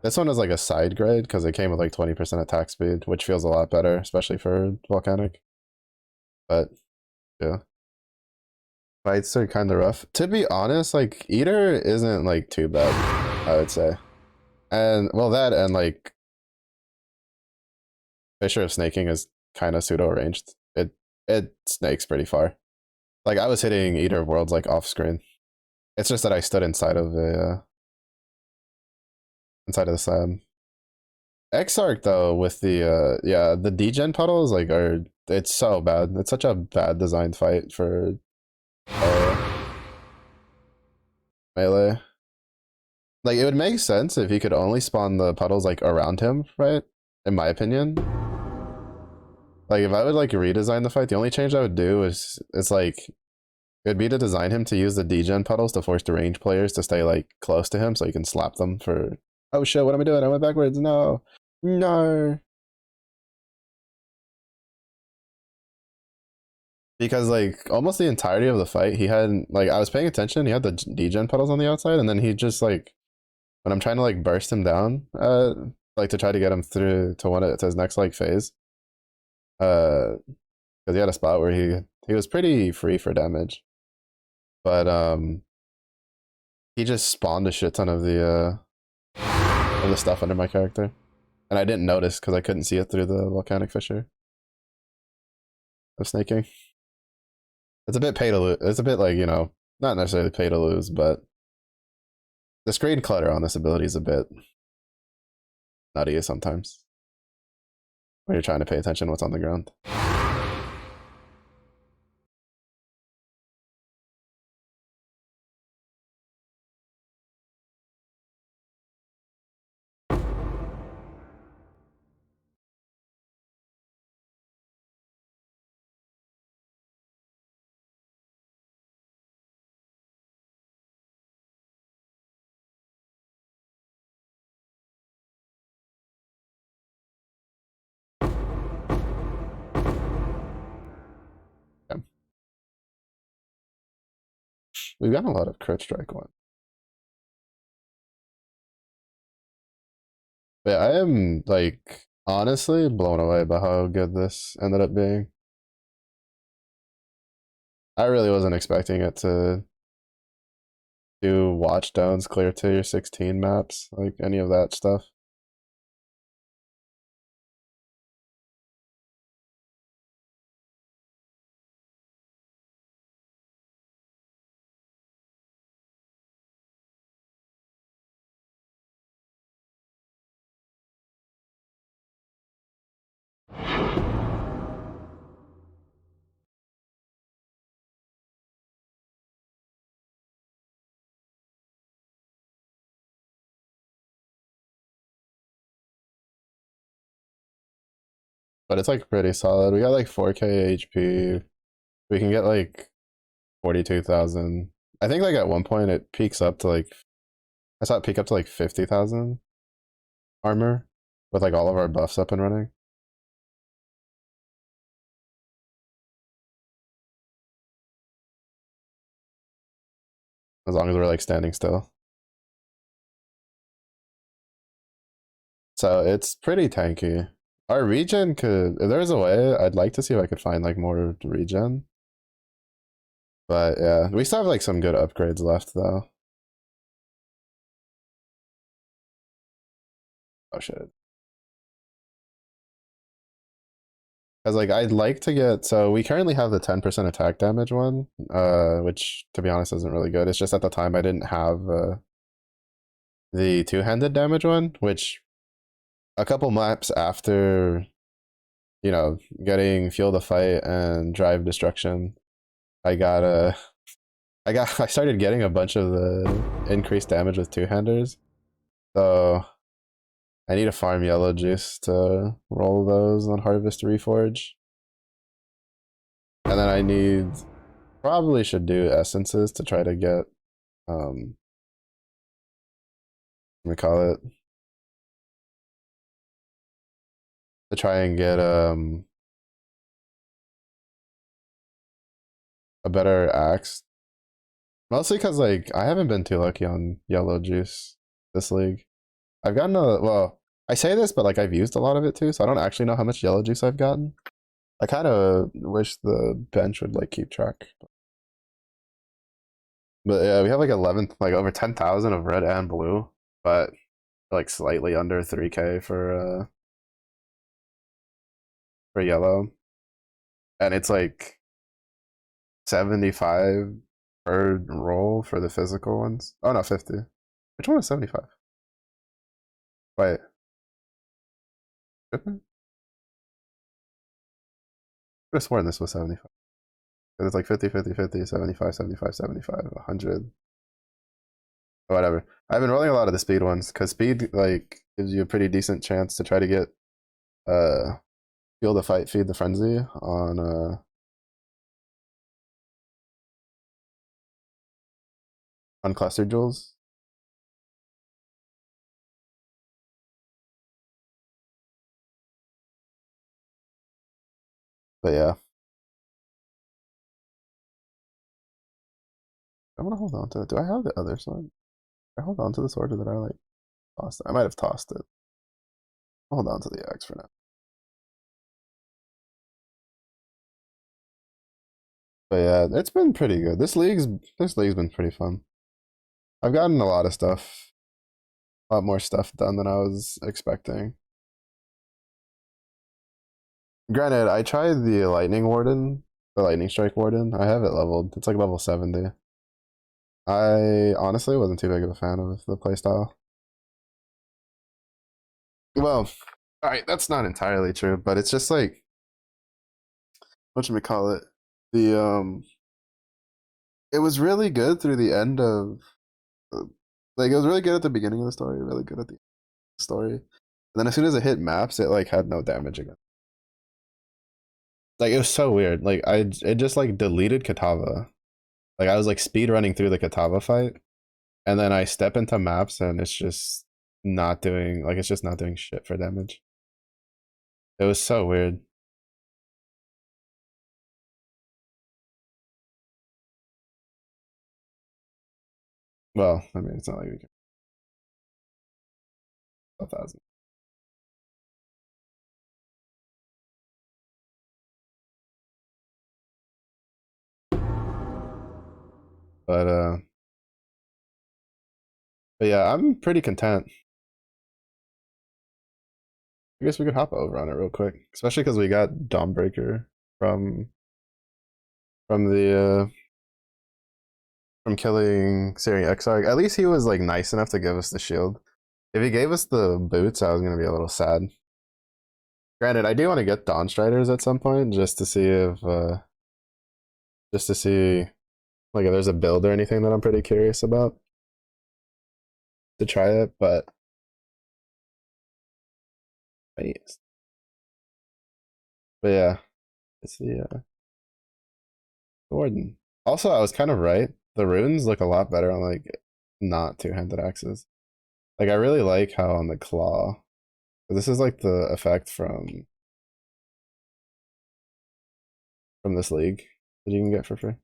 This one is like a side grade because it came with like 20% attack speed, which feels a lot better, especially for volcanic. But yeah. Fights are kind of rough. To be honest, like Eater isn't like too bad, I would say. And well, that and like Fisher of Snaking is kind of pseudo ranged. It snakes pretty far. Like I was hitting Eater of Worlds like off screen. It's just that I stood inside of the slab. Exarch though with the yeah the degen puddles like are it's so bad. It's such a bad designed fight for melee. Like it would make sense if he could only spawn the puddles like around him, right? In my opinion. Like if I would like redesign the fight, the only change I would do is it's like it would be to design him to use the degen puddles to force the range players to stay like close to him so you can slap them for oh shit, what am I doing? I went backwards. No. No. Because like almost the entirety of the fight he had like I was paying attention, he had the degen puddles on the outside and then he just like when I'm trying to like burst him down, like to try to get him through to to his next like phase. Because he had a spot where he was pretty free for damage, but he just spawned a shit ton of the stuff under my character, and I didn't notice because I couldn't see it through the volcanic fissure of snaking. It's a bit pay to lose. It's a bit like not necessarily pay to lose, but the screen clutter on this ability is a bit nutty sometimes when you're trying to pay attention to what's on the ground. Yeah. We've gotten a lot of crit strike one. But I am like honestly blown away by how good this ended up being. I really wasn't expecting it to do watchstones, clear tier 16 maps, like any of that stuff. But it's like pretty solid. We got like 4k HP. We can get like 42,000. I think like at one point it peaks up to like I saw it peak up to like 50,000 armor with like all of our buffs up and running. As long as we're like standing still. So it's pretty tanky. Our regen could, if there's a way, I'd like to see if I could find like more regen. But yeah, we still have like some good upgrades left though. Oh shit. Because like I'd like to get, so we currently have the 10% attack damage one, which to be honest isn't really good. It's just at the time I didn't have the two-handed damage one, which a couple maps after, you know, getting Fuel the Fight and Drive Destruction, I got I started getting a bunch of the increased damage with two-handers. So I need to farm yellow juice to roll those on Harvest Reforge. And then I need, probably should do essences to try to get, what do we call it? To try and get a better axe. Mostly because like I haven't been too lucky on yellow juice this league. I've gotten a, well, I say this, but like I've used a lot of it too, so I don't actually know how much yellow juice I've gotten. I kind of wish the bench would like keep track. But yeah, we have like 11, like over 10,000 of red and blue, but like slightly under 3K for yellow, and it's like 75 per roll for the physical ones. Oh no, 50. Which one was 75? Wait, I could have sworn this was 75. It's like 50, 50, 50, 75, 75, 75, 100. Whatever. I've been rolling a lot of the speed ones because speed like gives you a pretty decent chance to try to get uh Fuel the Fight, Feed the Frenzy on cluster jewels. But yeah, I want to hold on to it. Do I have the other sword? I hold on to the sword, or did I like toss it? I might have tossed it. I'll hold on to the axe for now. But yeah, it's been pretty good. This league's been pretty fun. I've gotten a lot of stuff, a lot more stuff done than I was expecting. Granted, I tried the Lightning Warden, the Lightning Strike Warden. I have it leveled. It's like level 70. I honestly wasn't too big of a fan of the playstyle. Well, alright, that's not entirely true, but it's just like, what should we call it? The it was really good through the end of, uh, like it was really good at the beginning of the story, really good at the story. And then as soon as it hit maps, it like had no damage again. Like it was so weird. Like it just like deleted Katava. Like I was like speed running through the Katava fight, and then I step into maps and it's just not doing, like it's just not doing shit for damage. It was so weird. Well, I mean, it's not like we can 1,000. But but yeah, I'm pretty content. I guess we could hop over on it real quick, especially because we got Dawnbreaker from the from killing Syrian Exarch. At least he was like nice enough to give us the shield. If he gave us the boots, I was gonna be a little sad. Granted, I do want to get Dawn Striders at some point just to see if just to see like if there's a build or anything that I'm pretty curious about to try it, but yeah, it's the Warden. Also, I was kind of right. The runes look a lot better on like not two-handed axes. Like I really like how on the claw. This is like the effect from this league that you can get for free.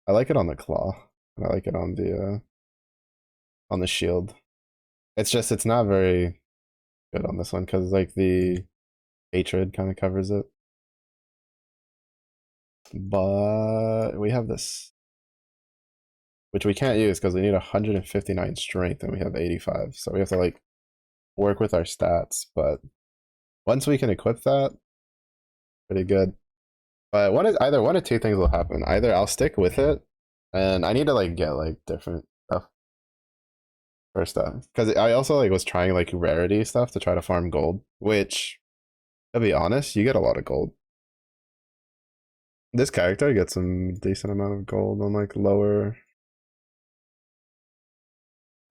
I like it on the claw, and I like it on the shield. It's just it's not very good on this one because like the hatred kind of covers it. But we have this, which we can't use because we need 159 strength and we have 85. So we have to like work with our stats. But once we can equip that, pretty good. But either one of two things will happen. Either I'll stick with it, and I need to like get like different stuff for stuff. Because I also like was trying like rarity stuff to try to farm gold, which to be honest, you get a lot of gold. This character gets some decent amount of gold on like lower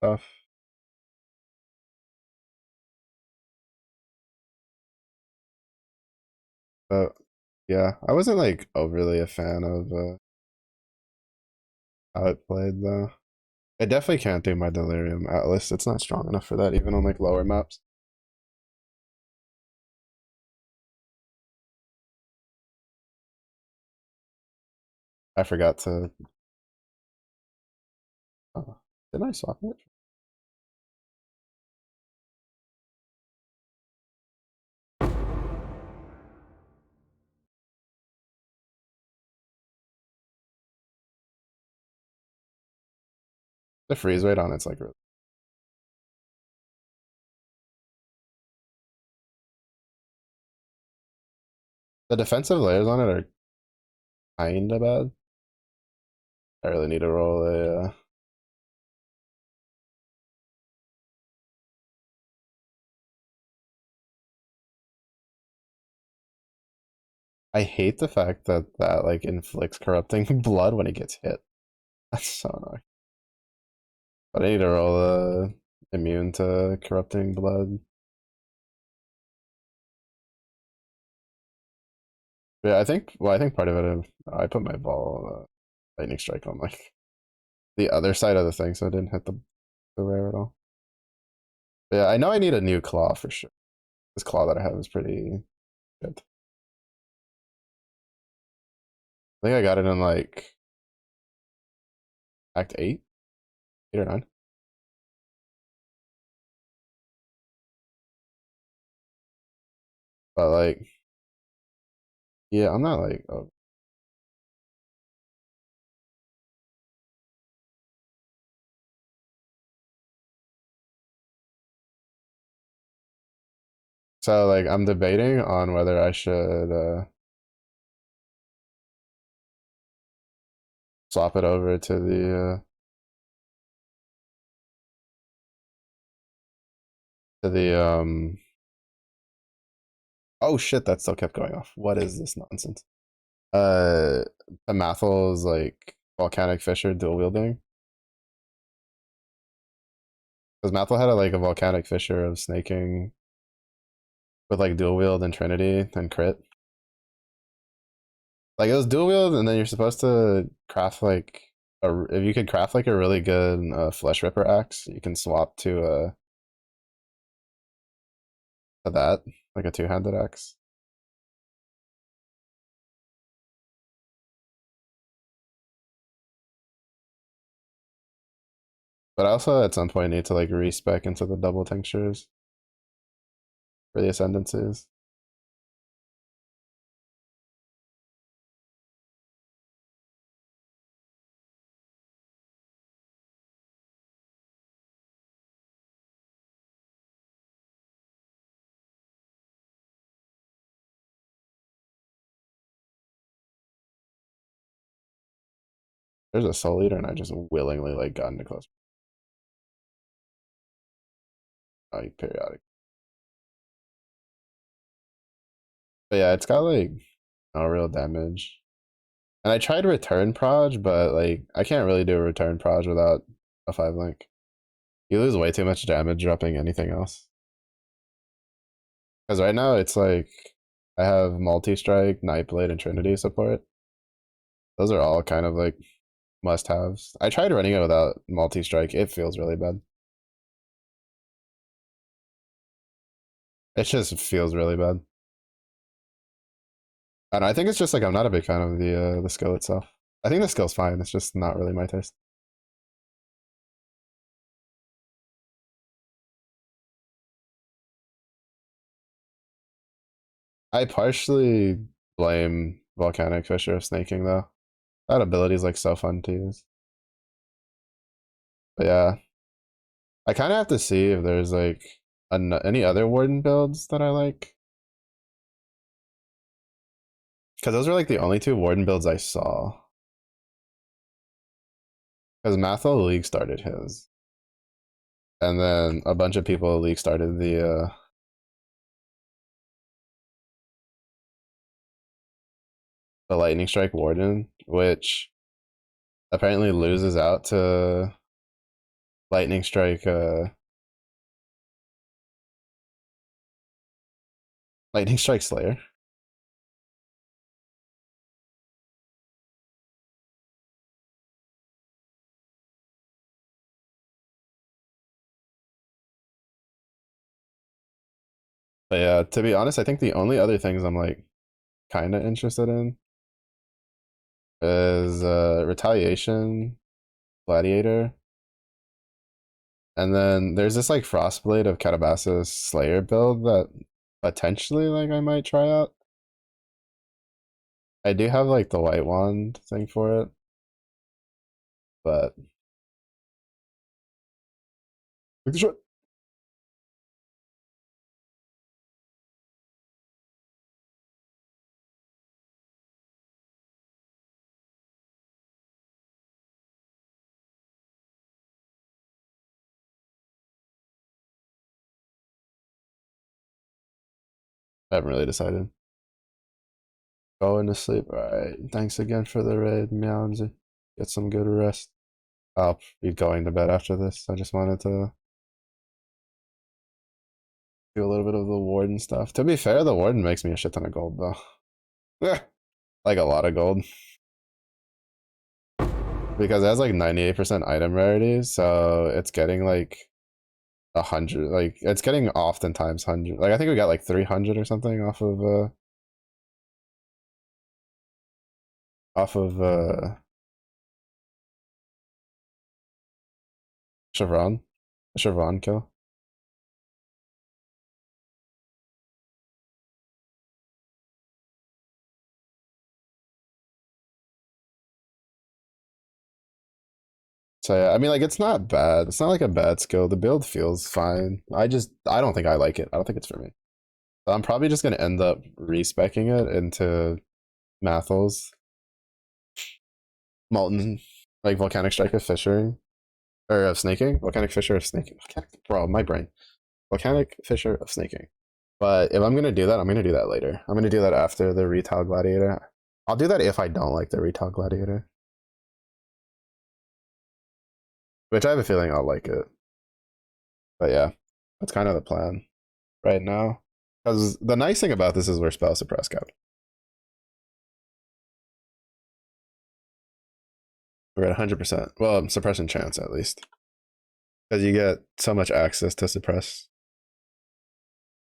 stuff. But yeah, I wasn't like overly a fan of how it played though. I definitely can't do my Delirium Atlas. It's not strong enough for that, even on like lower maps. I forgot to. Didn't I swap it? The freeze rate on it's like really. The defensive layers on it are kinda bad. I really need to roll a. I hate the fact that that like inflicts corrupting blood when it gets hit. That's so annoying. But I need to roll a immune to corrupting blood. But yeah, I think. Well, I think part of it. I put my ball lightning strike on like the other side of the thing, so it didn't hit the rare at all. But yeah, I know I need a new claw for sure. This claw that I have is pretty good. I think I got it in like Act 8, 8 or 9. But like, yeah, I'm not like, oh. So like, I'm debating on whether I should swap it over to the oh shit, that still kept going off. What is this nonsense? Uh, the Mathel's like volcanic fissure dual wielding. Because Mathel had like a volcanic fissure of snaking with like dual wield and Trinity and crit. Like it was dual wield, and then you're supposed to craft like a. If you could craft like a really good flesh ripper axe, you can swap to that like a two-handed axe. But I also at some point need to like respec into the double tinctures for the ascendancies. There's a soul eater, and I just willingly like got into close. Like periodic. But yeah, it's got like no real damage. And I tried return proj, but like I can't really do a return proj without a 5 link. You lose way too much damage dropping anything else. Because right now it's like I have multi-strike, Nightblade, and Trinity support. Those are all kind of like must-haves. I tried running it without multi-strike. It feels really bad. It just feels really bad. And I think it's just like I'm not a big fan of the skill itself. I think the skill's fine. It's just not really my taste. I partially blame Volcanic Fissure of snaking though. That ability is like so fun to use. But yeah, I kind of have to see if there's like any other Warden builds that I like. Because those are like the only two Warden builds I saw. Because Mathel League started his. and then a bunch of people leak started the lightning strike warden, which apparently loses out to lightning strike lightning strike slayer. But yeah, to be honest, I think the only other things I'm like kind of interested in is retaliation, gladiator, and then there's this like frostblade of Catabasa's slayer build that potentially like I might try out. I do have like the white wand thing for it, but I haven't really decided. Going to sleep. All right. Thanks again for the raid, Meowsy. Get some good rest. I'll be going to bed after this. I just wanted to do a little bit of the warden stuff. To be fair, the warden makes me a shit ton of gold though. Like a lot of gold. Because it has like 98% item rarity, so it's getting like 100. Like it's getting oftentimes 100. Like I think we got like 300 or something off of Chevron. Chevron kill. So yeah, I mean, like it's not bad. It's not like a bad skill. The build feels fine. I don't think I like it. I don't think it's for me. So I'm probably just gonna end up respecking it into Mathels, Molten, like Volcanic Strike of Fishing or of Snaking, Volcanic Fisher of Snaking. Bro, my brain. Volcanic Fisher of Snaking. But if I'm gonna do that, I'm gonna do that later. I'm gonna do that after the Retail Gladiator. I'll do that if I don't like the Retail Gladiator, which I have a feeling I'll like it. But yeah, that's kind of the plan right now. Because the nice thing about this is we're spell suppress cap. We're at 100%. Well, suppression chance at least. Because you get so much access to suppress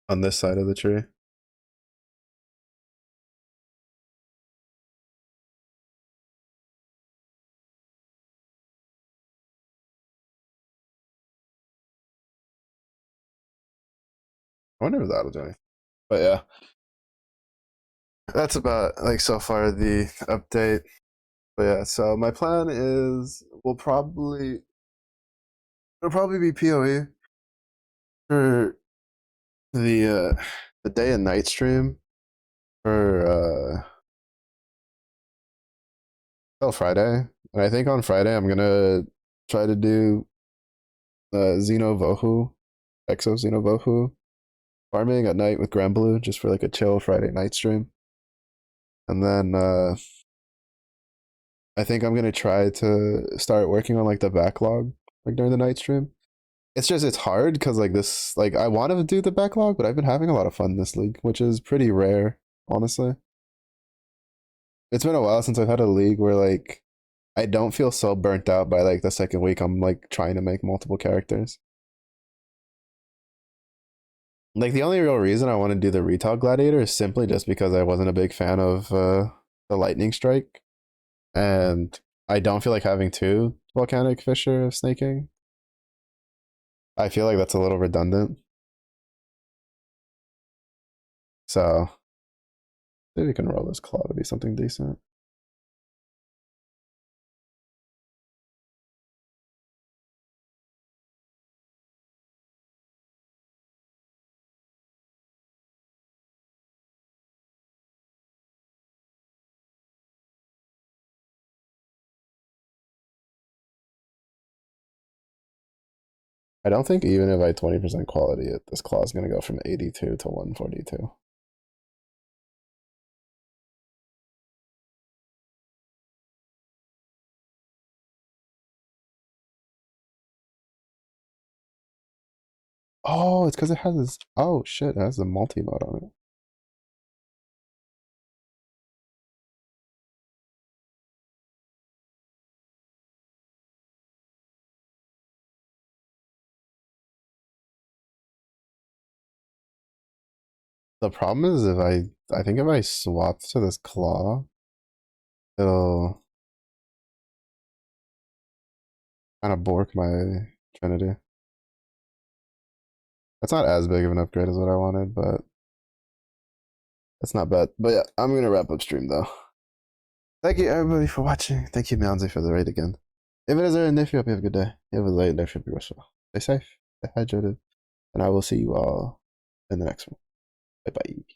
on this side of the tree. I wonder if that'll do anything. But yeah, that's about like so far the update. But yeah, so my plan is it'll probably be PoE for the day and night stream for till Friday. And I think on Friday I'm gonna try to do Xeno Vohu, Exo Xeno Vohu farming at night with Granblue just for like a chill Friday night stream. And then I think I'm gonna try to start working on like the backlog like during the night stream. It's just it's hard because like this like I want to do the backlog, but I've been having a lot of fun this league, which is pretty rare, honestly. It's been a while since I've had a league where like I don't feel so burnt out by like the second week I'm like trying to make multiple characters. Like the only real reason I want to do the retail gladiator is simply just because I wasn't a big fan of the lightning strike, and I don't feel like having two volcanic fisher of snaking. I feel like that's a little redundant. So maybe we can roll this claw to be something decent. I don't think even if I 20% quality it, this claw is gonna go from 82 to 142. Oh, it's because it has this. Oh shit, it has the multi mode on it. The problem is I think if I swap to this claw, it'll kind of bork my Trinity. That's not as big of an upgrade as what I wanted, but it's not bad. But yeah, I'm gonna wrap up stream though. Thank you everybody for watching. Thank you Mianzi for the raid again. If it is there, if you hope you have a good day. If it was late, if you be well. Stay safe, stay hydrated, and I will see you all in the next one. Bye bye.